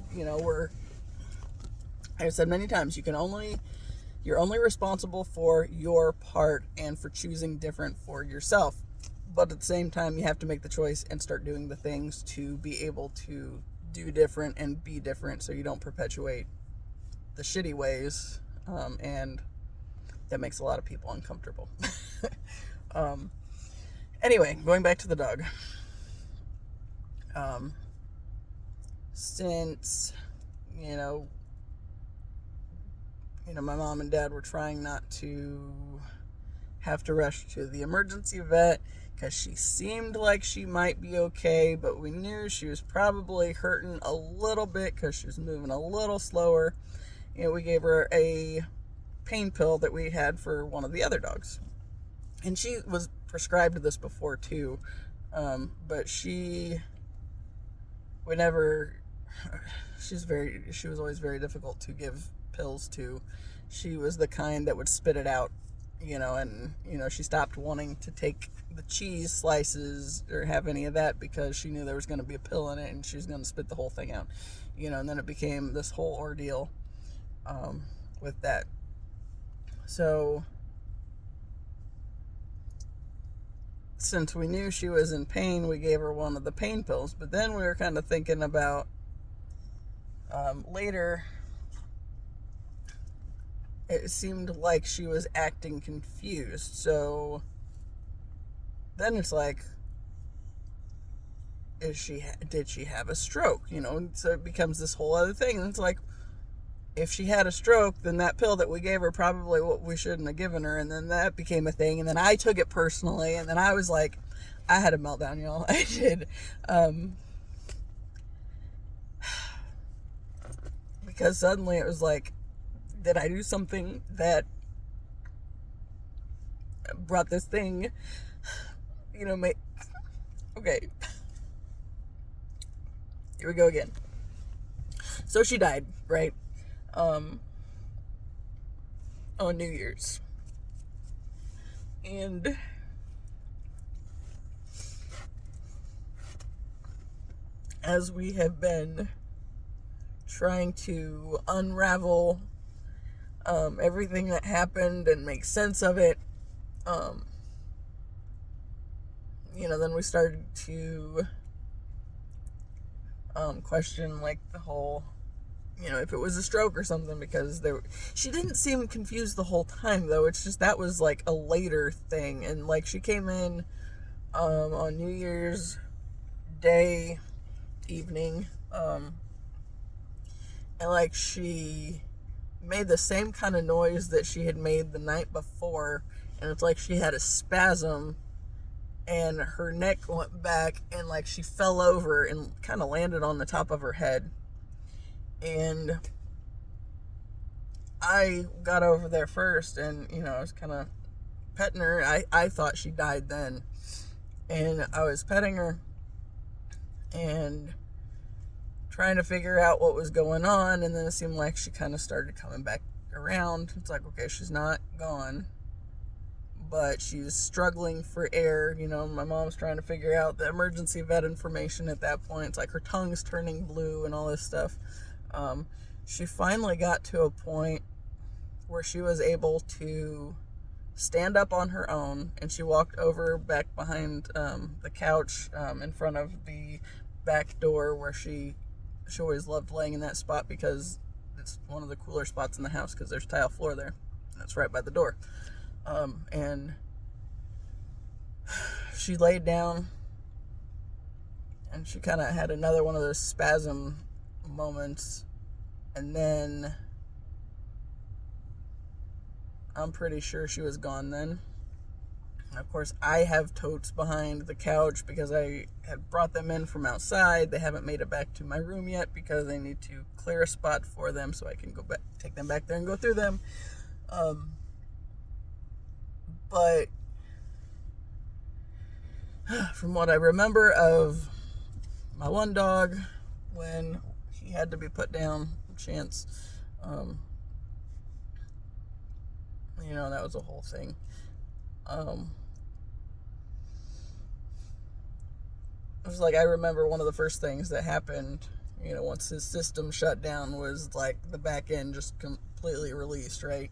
I've said many times, you're only responsible for your part and for choosing different for yourself. But at the same time, you have to make the choice and start doing the things to be able to do different and be different, so you don't perpetuate the shitty ways, and that makes a lot of people uncomfortable. Anyway, going back to the dog. Since, my mom and dad were trying not to have to rush to the emergency vet because she seemed like she might be okay, but we knew she was probably hurting a little bit because she was moving a little slower. We gave her a pain pill that we had for one of the other dogs. And she was prescribed this before too, but she would never, she was always very difficult to give pills to. She was the kind that would spit it out, and, she stopped wanting to take the cheese slices or have any of that because she knew there was going to be a pill in it and she was going to spit the whole thing out, and then it became this whole ordeal with that. So, since we knew she was in pain, we gave her one of the pain pills, but then we were kind of thinking about later, it seemed like she was acting confused. So then it's like, did she have a stroke? So it becomes this whole other thing. And it's like, if she had a stroke, then that pill that we gave her probably what we shouldn't have given her. And then that became a thing. And then I took it personally. And then I was like, I had a meltdown, y'all. I did. Because suddenly it was like, did I do something that brought this thing, okay. Here we go again. So she died, right? On New Year's. And as we have been trying to unravel everything that happened and make sense of it, then we started to question like the whole, if it was a stroke or something, because she didn't seem confused the whole time though. It's just that was like a later thing. And like she came in on New Year's Day evening, and like she made the same kind of noise that she had made the night before, and it's like she had a spasm and her neck went back and like she fell over and kind of landed on the top of her head. And I got over there first, and I was kind of petting her. I thought she died then, and I was petting her and trying to figure out what was going on. And then it seemed like she kind of started coming back around. It's like, okay, she's not gone, but she's struggling for air. My mom's trying to figure out the emergency vet information at that point. It's like her tongue's turning blue and all this stuff. She finally got to a point where she was able to stand up on her own, and she walked over back behind the couch in front of the back door, where she always loved laying in that spot because it's one of the cooler spots in the house because there's tile floor there. That's right by the door. And she laid down, and she kind of had another one of those spasm moments, and then I'm pretty sure she was gone then. And of course, I have totes behind the couch because I had brought them in from outside. They haven't made it back to my room yet because I need to clear a spot for them so I can go back, take them back there and go through them. But from what I remember of my one dog, when he had to be put down, Chance, that was a whole thing. It was like, I remember one of the first things that happened, once his system shut down, was like the back end just completely released, right?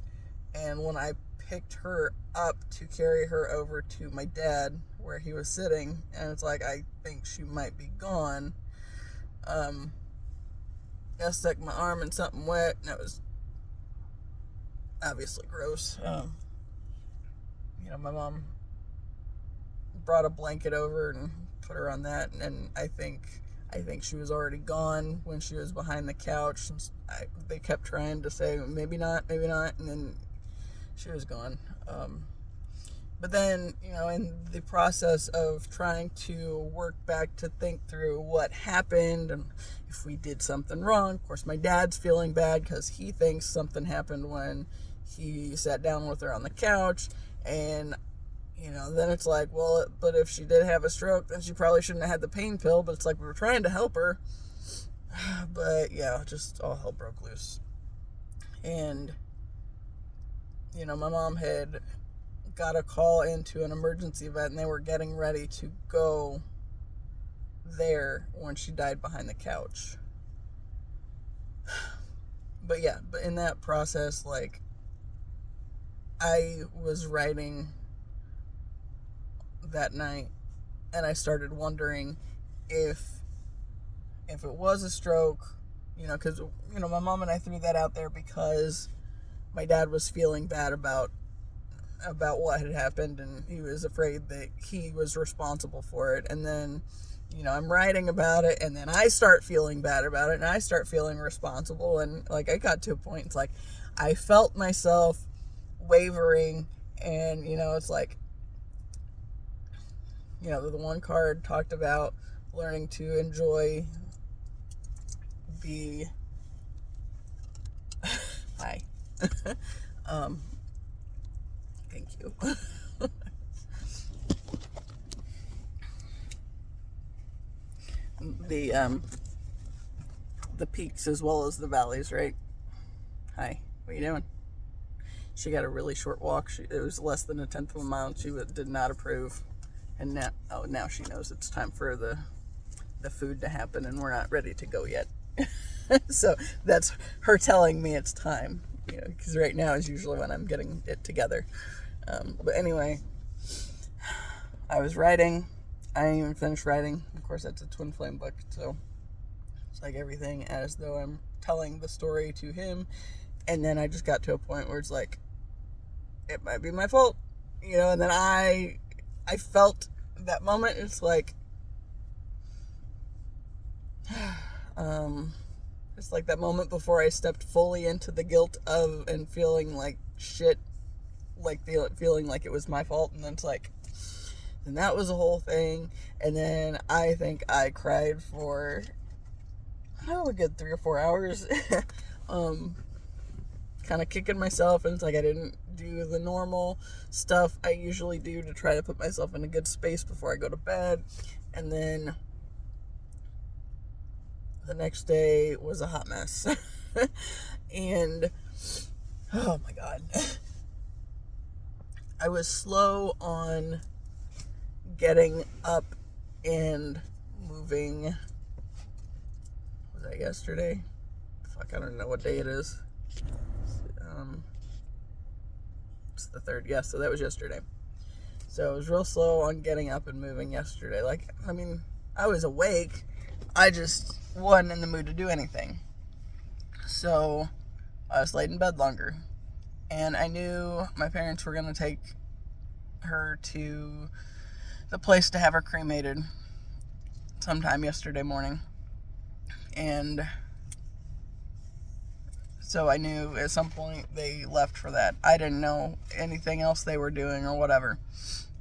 And when I picked her up to carry her over to my dad where he was sitting, and it's like, I think she might be gone, I stuck my arm in something wet, and it was obviously gross. My mom brought a blanket over and put her on that, and I think she was already gone when she was behind the couch. And they kept trying to say maybe not, and then she was gone. But then, in the process of trying to work back to think through what happened and if we did something wrong, of course, my dad's feeling bad because he thinks something happened when he sat down with her on the couch. And, then it's like, well, but if she did have a stroke, then she probably shouldn't have had the pain pill. But it's like we were trying to help her. But, yeah, just all hell broke loose. And, my mom had got a call into an emergency vet, and they were getting ready to go there when she died behind the couch. But in that process, like, I was writing that night, and I started wondering if it was a stroke, because, my mom and I threw that out there because my dad was feeling bad about what had happened, and he was afraid that he was responsible for it. And then, I'm writing about it, and then I start feeling bad about it, and I start feeling responsible. And, like, I got to a point, it's like, I felt myself wavering, and, it's like, the one card talked about learning to enjoy the, hi, thank you. The peaks as well as the valleys, right? Hi, what are you doing? She got a really short walk. It was less than 1/10 of a mile. She did not approve. And now she knows it's time for the food to happen, and we're not ready to go yet. So that's her telling me it's time, because right now is usually when I'm getting it together. But anyway, I was writing. I didn't even finish writing. Of course, that's a twin flame book, so it's like everything as though I'm telling the story to him. And then I just got to a point where it's like, it might be my fault, and then I felt that moment. It's like, it's like that moment before I stepped fully into the guilt of and feeling like shit, like feeling like it was my fault. And then it's like, and that was the whole thing. And then I think I cried for a good 3 or 4 hours, kind of kicking myself. And it's like I didn't do the normal stuff I usually do to try to put myself in a good space before I go to bed. And then the next day was a hot mess. And oh my God, I was slow on getting up and moving. Was that yesterday? Fuck, I don't know what day it is. It's the 3rd. Yeah, so that was yesterday. So I was real slow on getting up and moving yesterday. Like, I mean, I was awake. I just wasn't in the mood to do anything. So I was laid in bed longer. And I knew my parents were going to take her to the place to have her cremated sometime yesterday morning. And so I knew at some point they left for that. I didn't know anything else they were doing or whatever.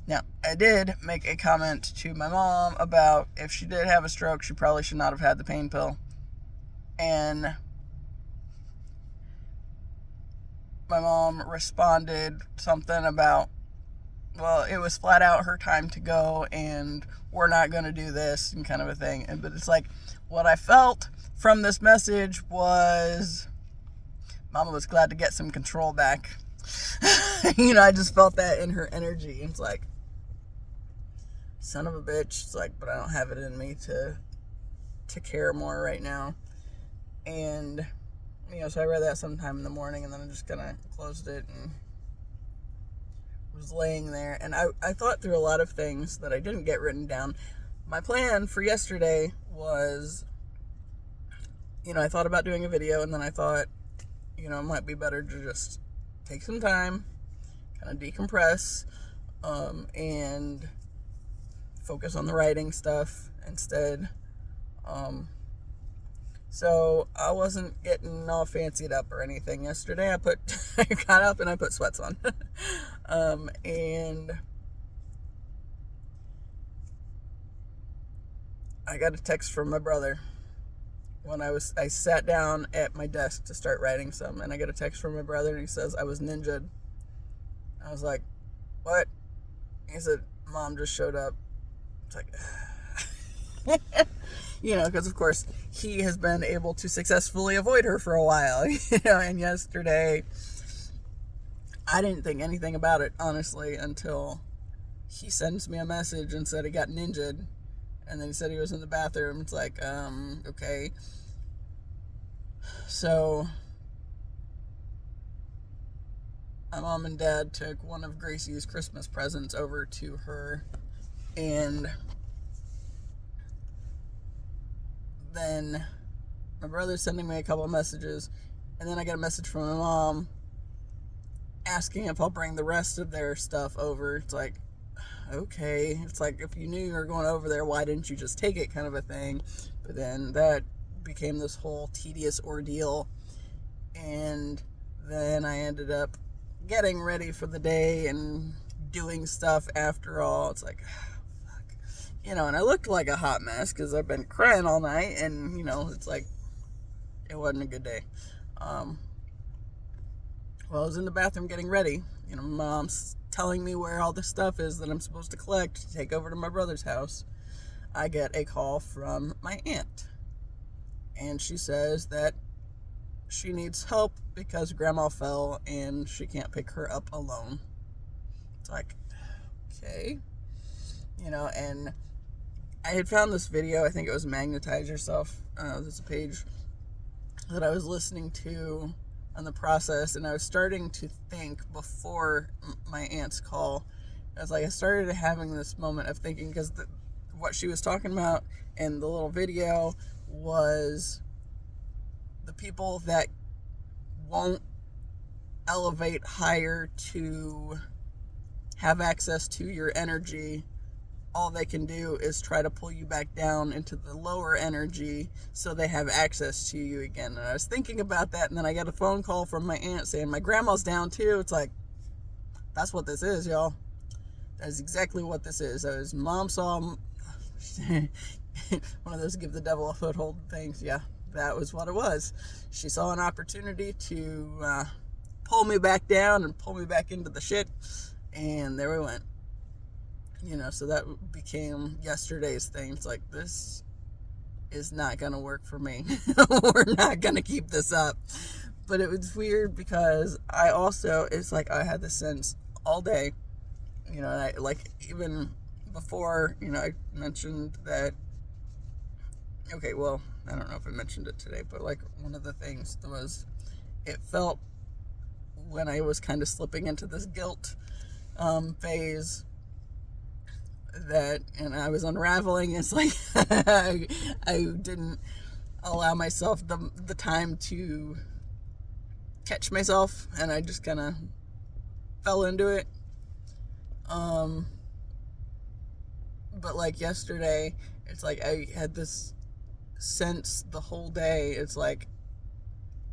Now, I did make a comment to my mom about if she did have a stroke, she probably should not have had the pain pill. And my mom responded something about, well, it was flat out her time to go, and we're not going to do this, and kind of a thing. But it's like, what I felt from this message was Mama was glad to get some control back. I just felt that in her energy. It's like, son of a bitch. It's like, but I don't have it in me to care more right now. And, so I read that sometime in the morning, and then I just kind of closed it and was laying there. And I thought through a lot of things that I didn't get written down. My plan for yesterday was, I thought about doing a video, and then I thought, it might be better to just take some time, kind of decompress, and focus on the writing stuff instead. So I wasn't getting all fancied up or anything yesterday. I got up and I put sweats on. And I got a text from my brother when I sat down at my desk to start writing some, and I get a text from my brother, and he says I was ninja'd. I was like, what? He said, Mom just showed up. It's like, because of course he has been able to successfully avoid her for a while, and yesterday I didn't think anything about it, honestly, until he sends me a message and said he got ninja'd, and then he said he was in the bathroom. It's like, okay. So my mom and dad took one of Gracie's Christmas presents over to her, and then my brother's sending me a couple of messages, and then I get a message from my mom asking if I'll bring the rest of their stuff over. It's like, okay. It's like, if you knew you were going over there, why didn't you just take it, kind of a thing. But then that became this whole tedious ordeal, and then I ended up getting ready for the day and doing stuff after all. It's like, fuck. And I looked like a hot mess because I've been crying all night, and it's like, it wasn't a good day. Well, I was in the bathroom getting ready. Mom's telling me where all the stuff is that I'm supposed to collect to take over to my brother's house. I get a call from my aunt, and she says that she needs help because Grandma fell and she can't pick her up alone. It's like, okay. And I had found this video. I think it was Magnetize Yourself. There's a page that I was listening to on the process, and I was starting to think before my aunt's call. I was like, I started having this moment of thinking, because what she was talking about in the little video was the people that won't elevate higher to have access to your energy. All they can do is try to pull you back down into the lower energy so they have access to you again. And I was thinking about that, and then I got a phone call from my aunt saying my grandma's down too. It's like, that's what this is, y'all. That is exactly what this is. As Mom saw one of those give the devil a foothold things. Yeah, that was what it was. She saw an opportunity to pull me back down and pull me back into the shit, and there we went. So that became yesterday's thing. It's like, this is not going to work for me. We're not going to keep this up. But it was weird because it's like I had the sense all day, and I, like, even before, I mentioned that, okay, well, I don't know if I mentioned it today, but like one of the things was, it felt when I was kind of slipping into this guilt phase, and I was unraveling. It's like I didn't allow myself the time to catch myself, and I just kind of fell into it. But like yesterday, it's like I had this sense the whole day. It's like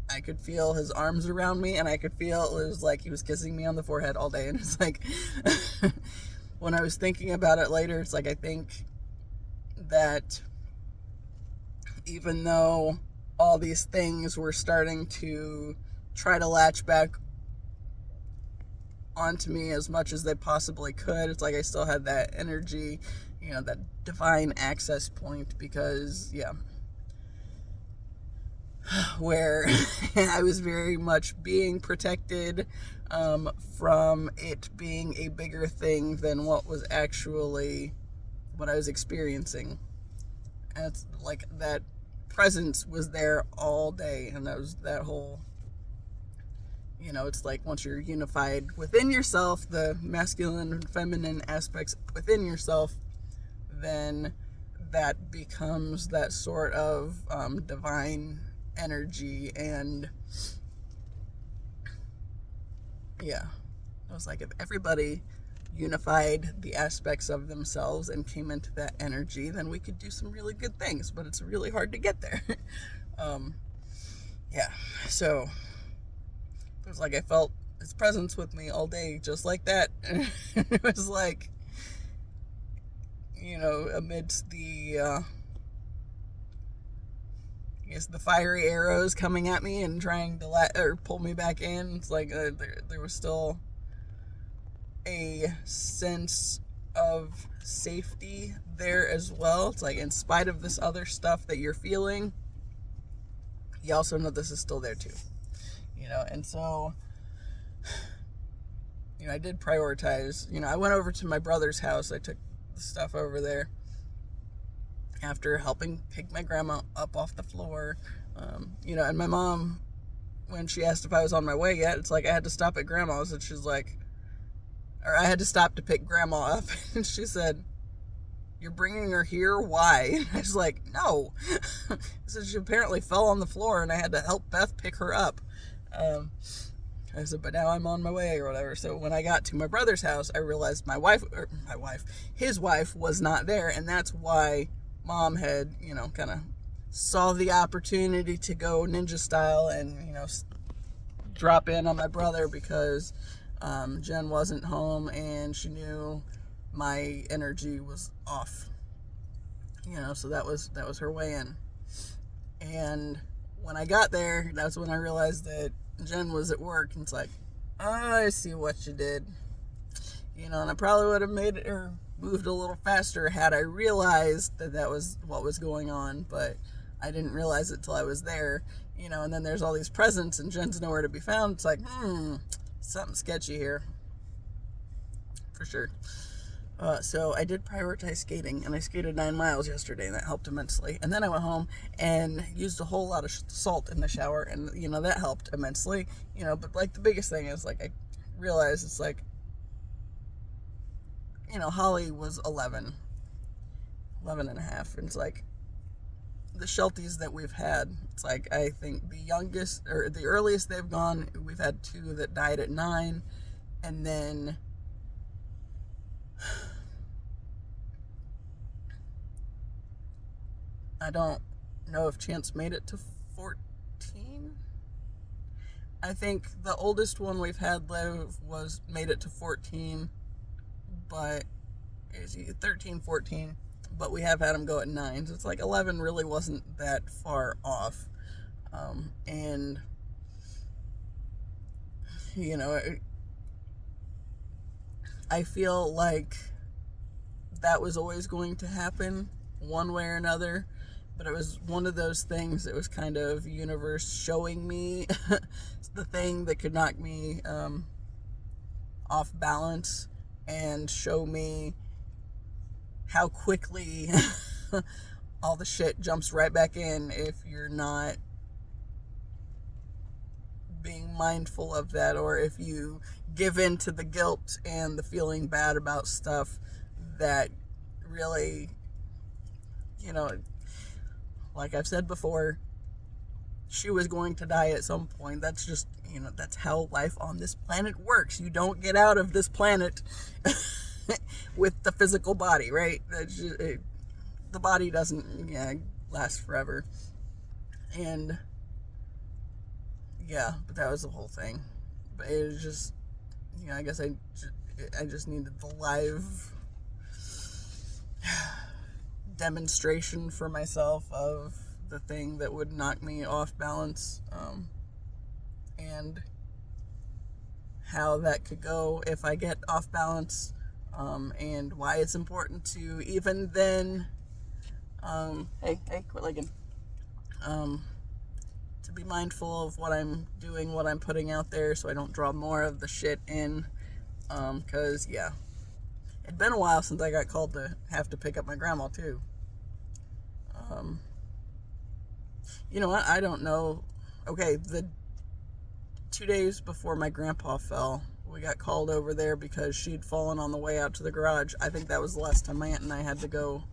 I could feel his arms around me, and I could feel it was like he was kissing me on the forehead all day. And it's like when I was thinking about it later, it's like, I think that even though all these things were starting to try to latch back onto me as much as they possibly could, it's like I still had that energy, that divine access point, because, where I was very much being protected from it being a bigger thing than what was actually what I was experiencing. And it's like that presence was there all day, and that was that whole, it's like once you're unified within yourself, the masculine and feminine aspects within yourself, then that becomes that sort of divine energy. And it was like, if everybody unified the aspects of themselves and came into that energy, then we could do some really good things, but it's really hard to get there. So it was like I felt his presence with me all day, just like that. It was like, amidst the I guess the fiery arrows coming at me and trying to or pull me back in. It's like there was still a sense of safety there as well. It's like, in spite of this other stuff that you're feeling, you also know this is still there too, and so, I did prioritize. I went over to my brother's house. I took the stuff over there after helping pick my grandma up off the floor. And my mom, when she asked if I was on my way yet, it's like, I had to stop at grandma's, and she's like, or I had to stop to pick grandma up, and she said, "You're bringing her here? Why?" And I was like, "No." So she apparently fell on the floor, and I had to help Beth pick her up. I said, but now I'm on my way or whatever. So when I got to my brother's house, I realized his wife was not there, and that's why Mom had, kind of saw the opportunity to go ninja style and, drop in on my brother, because Jen wasn't home and she knew my energy was off, so that was her way in. And when I got there, that's when I realized that Jen was at work, and it's like, I see what you did, and I probably would have made it or moved a little faster had I realized that was what was going on, but I didn't realize it till I was there, and then there's all these presents and Jen's nowhere to be found. It's like, something sketchy here, for sure. So I did prioritize skating, and I skated 9 miles yesterday, and that helped immensely. And then I went home and used a whole lot of salt in the shower, and, that helped immensely, but, like, the biggest thing is, like, I realized it's like, Holly was 11 and a half, and it's like, the Shelties that we've had, it's like, I think the youngest, or the earliest they've gone, we've had 2 that died at 9, and then I don't know if Chance made it to 14. I think the oldest one we've had live made it to 14, but is he 13, 14, but we have had him go at 9. So it's like 11 really wasn't that far off. And I feel like that was always going to happen one way or another, but it was one of those things that was kind of universe showing me the thing that could knock me off balance, and show me how quickly all the shit jumps right back in if you're not being mindful of that, or if you give in to the guilt and the feeling bad about stuff that really, like I've said before, she was going to die at some point. That's just, that's how life on this planet works. You don't get out of this planet with the physical body, right? The body doesn't last forever. And yeah, but that was the whole thing. But it was just, I guess I just needed the live demonstration for myself of the thing that would knock me off balance, and how that could go if I get off balance, and why it's important to even then, hey, quit legging, to be mindful of what I'm doing, what I'm putting out there, so I don't draw more of the shit in, because, it'd been a while since I got called to have to pick up my grandma, too. You know what? I don't know. Okay, the 2 days before my grandpa fell, we got called over there because she'd fallen on the way out to the garage. I think that was the last time my aunt and I had to go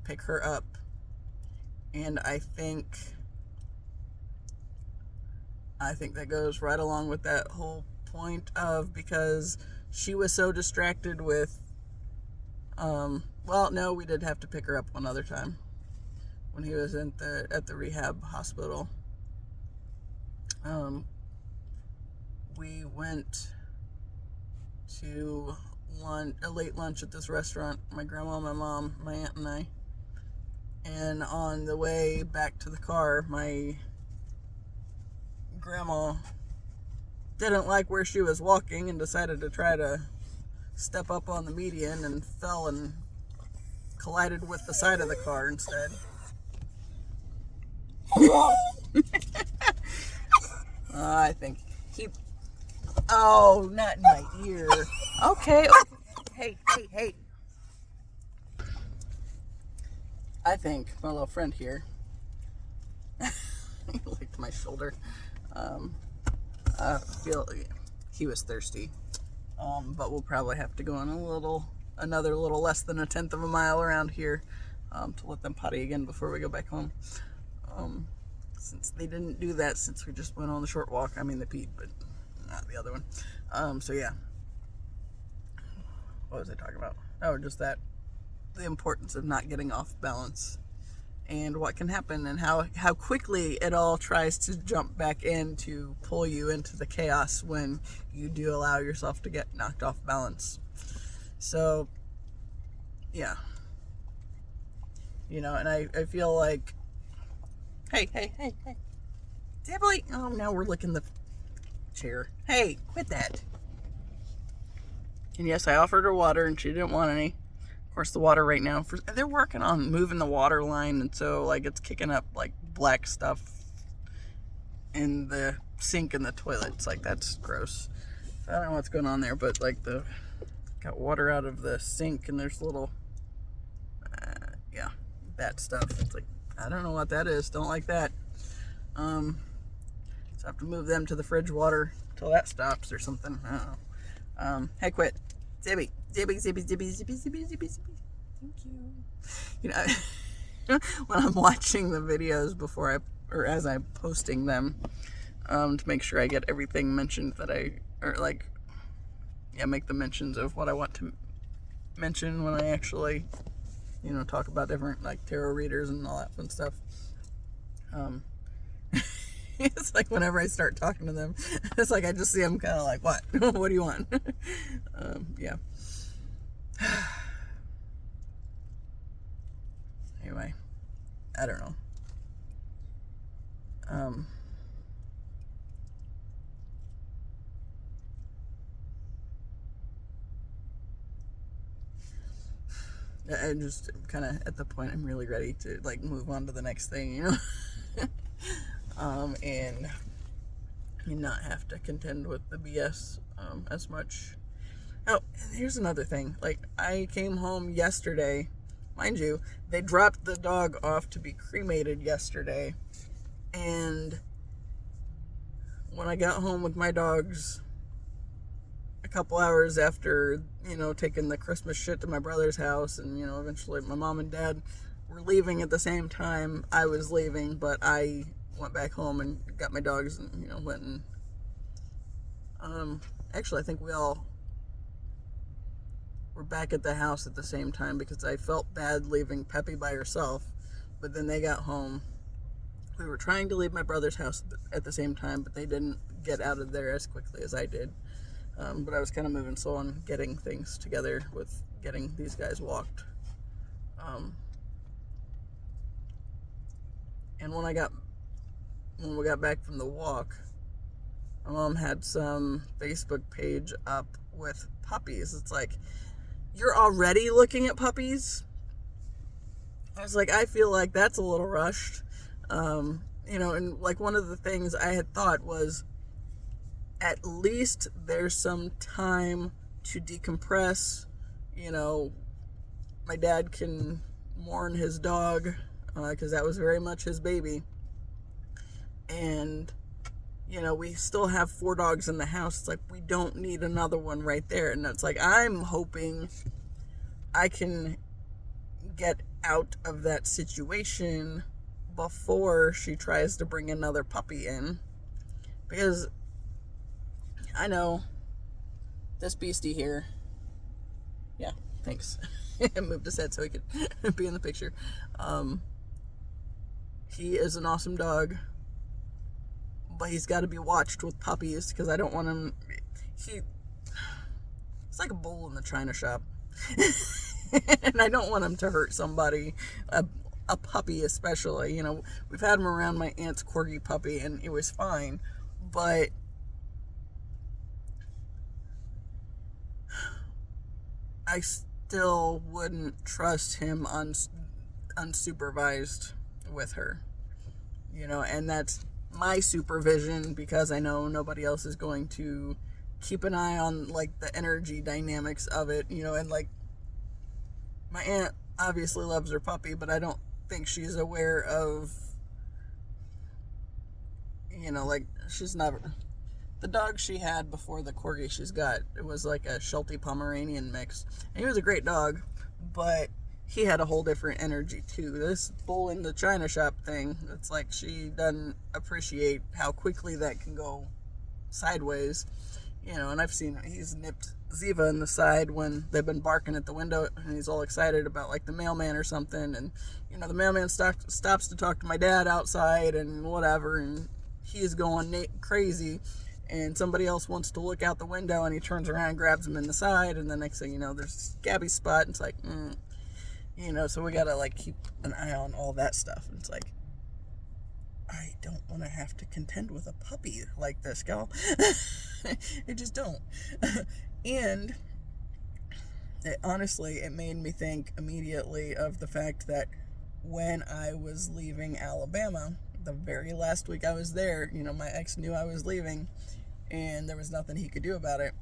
pick her up. And I think that goes right along with that whole point of, because she was so distracted with, well, no, we did have to pick her up one other time when he was at the rehab hospital. We went to a late lunch at this restaurant, my grandma, my mom, my aunt, and I. And on the way back to the car, my grandma didn't like where she was walking and decided to try to step up on the median and fell and collided with the side of the car instead. I think he... Oh, not in my ear. Okay. Hey. I think my little friend here he licked my shoulder. I feel he was thirsty. But we'll probably have to go on another little less than a 1/10 of a mile around here to let them potty again before we go back home. Since they didn't do that since we just went on the short walk. I mean, they peed, but not the other one. So yeah. What was I talking about? Oh, just that. The importance of not getting off balance and what can happen and how quickly it all tries to jump back in to pull you into the chaos when you do allow yourself to get knocked off balance. So, yeah. And I feel like, hey. Debbie, oh, now we're licking the chair. Hey, quit that. And yes, I offered her water and she didn't want any. Of course, the water right now, they're working on moving the water line, and so it's kicking up black stuff in the sink and the toilet. It's that's gross. So I don't know what's going on there, but got water out of the sink and there's little that stuff. It's I don't know what that is. Don't like that. So I have to move them to the fridge water till that stops or something. I don't know. Hey, quit. Zibby. Thank you. When I'm watching the videos as I'm posting them, to make sure I get everything mentioned that make the mentions of what I want to mention when I actually, talk about different tarot readers and all that fun stuff. It's whenever I start talking to them, it's I just see them kind of what? What do you want? Yeah. Anyway, I don't know. I just kind of at the point I'm really ready to move on to the next thing, and not have to contend with the BS as much. Oh, here's another thing. I came home yesterday. Mind you, they dropped the dog off to be cremated yesterday. And when I got home with my dogs a couple hours after, taking the Christmas shit to my brother's house, and, eventually my mom and dad were leaving at the same time I was leaving, but I went back home and got my dogs and, went and, actually, I think we all were back at the house at the same time because I felt bad leaving Peppy by herself, but then they got home. We were trying to leave my brother's house at the same time, but they didn't get out of there as quickly as I did. But I was kind of moving slow on getting things together with getting these guys walked. And when we got back from the walk, my mom had some Facebook page up with puppies. It's you're already looking at puppies? I was I feel like that's a little rushed. And one of the things I had thought was at least there's some time to decompress. My dad can mourn his dog because that was very much his baby. And, we still have 4 dogs in the house. It's we don't need another one right there. And it's I'm hoping I can get out of that situation before she tries to bring another puppy in. Because I know this beastie here. Yeah, thanks. I moved his head so he could be in the picture. He is an awesome dog. But he's got to be watched with puppies because I don't want him. It's like a bull in the china shop. And I don't want him to hurt somebody, a puppy especially. You know, we've had him around my aunt's corgi puppy, and it was fine. But I still wouldn't trust him unsupervised with her. You know, and that's my supervision, because I know nobody else is going to keep an eye on, like, the energy dynamics of it, you know. And, like, my aunt obviously loves her puppy, but I don't think she's aware of, you know, like, she's never, the dog she had before the corgi she's got, it was like a Sheltie Pomeranian mix, and he was a great dog, but he had a whole different energy too. This bull in the china shop thing, it's like she doesn't appreciate how quickly that can go sideways, you know. And I've seen he's nipped Ziva in the side when they've been barking at the window, and he's all excited about, like, the mailman or something, and, you know, the mailman stops to talk to my dad outside and whatever, and he's going crazy, and somebody else wants to look out the window, and he turns around and grabs him in the side, and the next thing you know, there's Gabby's spot, and it's like, you know, so we gotta, like, keep an eye on all that stuff. And it's like, I don't want to have to contend with a puppy like this, y'all. I just don't. And honestly, it made me think immediately of the fact that when I was leaving Alabama, the very last week I was there, you know, my ex knew I was leaving, and there was nothing he could do about it.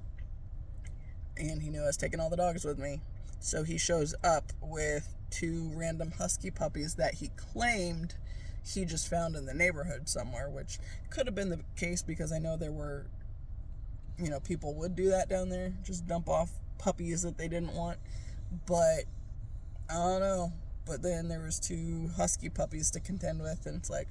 And he knew I was taking all the dogs with me. So he shows up with 2 random husky puppies that he claimed he just found in the neighborhood somewhere, which could have been the case, because I know there were, you know, people would do that down there, just dump off puppies that they didn't want. But I don't know. But then there was 2 husky puppies to contend with, and it's like,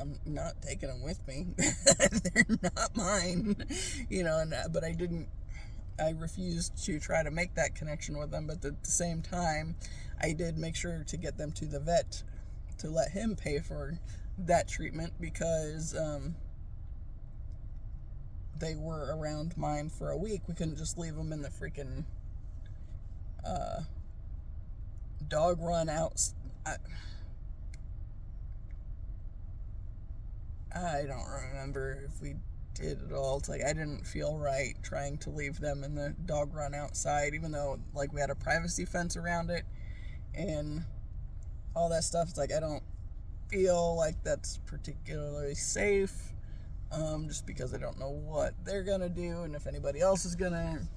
I'm not taking them with me. They're not mine, you know. And but I refused to try to make that connection with them, but at the same time, I did make sure to get them to the vet to let him pay for that treatment, because they were around mine for a week. We couldn't just leave them in the freaking dog run out. I don't remember if we did it all. It's like, I didn't feel right trying to leave them in the dog run outside, even though, like, we had a privacy fence around it and all that stuff. It's like, I don't feel like that's particularly safe, just because I don't know what they're gonna do, and if anybody else is gonna,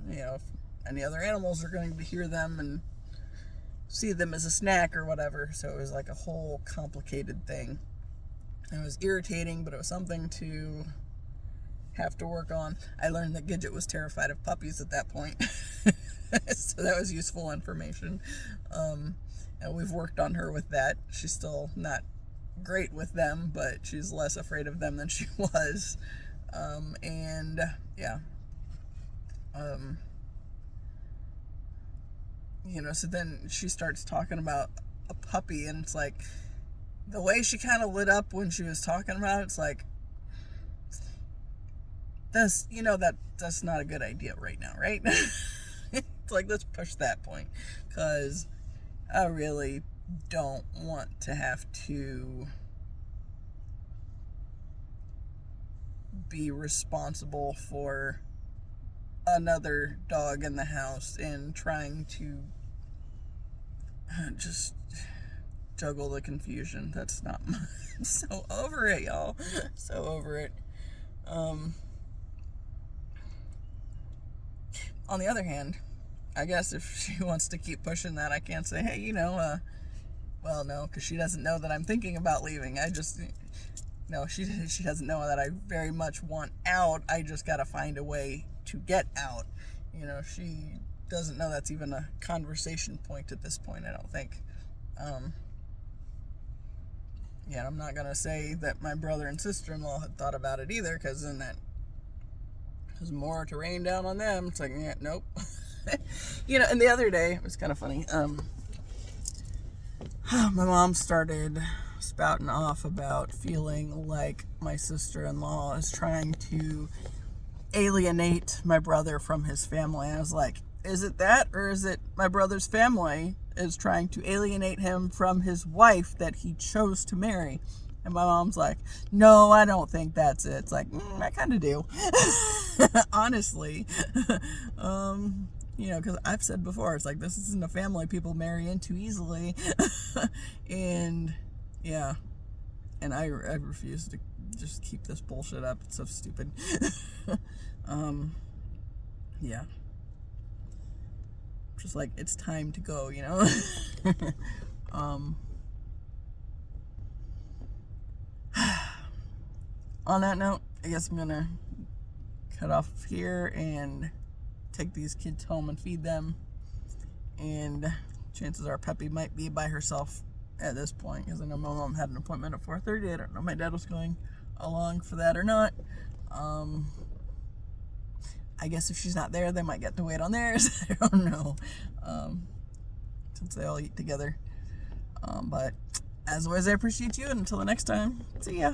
you know, if any other animals are going to hear them and see them as a snack or whatever. So it was like a whole complicated thing. And it was irritating, but it was something to have to work on. I learned that Gidget was terrified of puppies at that point. So that was useful information. And we've worked on her with that. She's still not great with them, but she's less afraid of them than she was. And yeah. You know, so then she starts talking about a puppy, and it's like, the way she kind of lit up when she was talking about it, it's like, that's, you know, that's not a good idea right now, right? It's like, let's push that point, because I really don't want to have to be responsible for another dog in the house and trying to just juggle the confusion. That's not I'm so over it, y'all. So over it. On the other hand, I guess if she wants to keep pushing that, I can't say, hey, you know, well, no, because she doesn't know that I'm thinking about leaving. No, she doesn't know that I very much want out. I just got to find a way to get out. You know, she doesn't know that's even a conversation point at this point, I don't think. Yeah, I'm not going to say that my brother and sister-in-law had thought about it either, because then that was more to rain down on them. It's like, yeah, nope. You know, and the other day, it was kind of funny. My mom started spouting off about feeling like my sister-in-law is trying to alienate my brother from his family. I was like, is it that, or is it my brother's family is trying to alienate him from his wife that he chose to marry? And my mom's like, no, I don't think that's it. It's like, I kind of do. Honestly. Because I've said before, it's like, this isn't a family people marry into easily. And, yeah. And I refuse to just keep this bullshit up. It's so stupid. Yeah. Just like, it's time to go, On that note, I guess I'm gonna cut off here and take these kids home and feed them. And chances are Peppy might be by herself at this point, because I know my mom had an appointment at 4:30. I don't know if my dad was going along for that or not. I guess if she's not there, they might get to wait on theirs. I don't know. Since they all eat together. But as always, I appreciate you, and until the next time, see ya.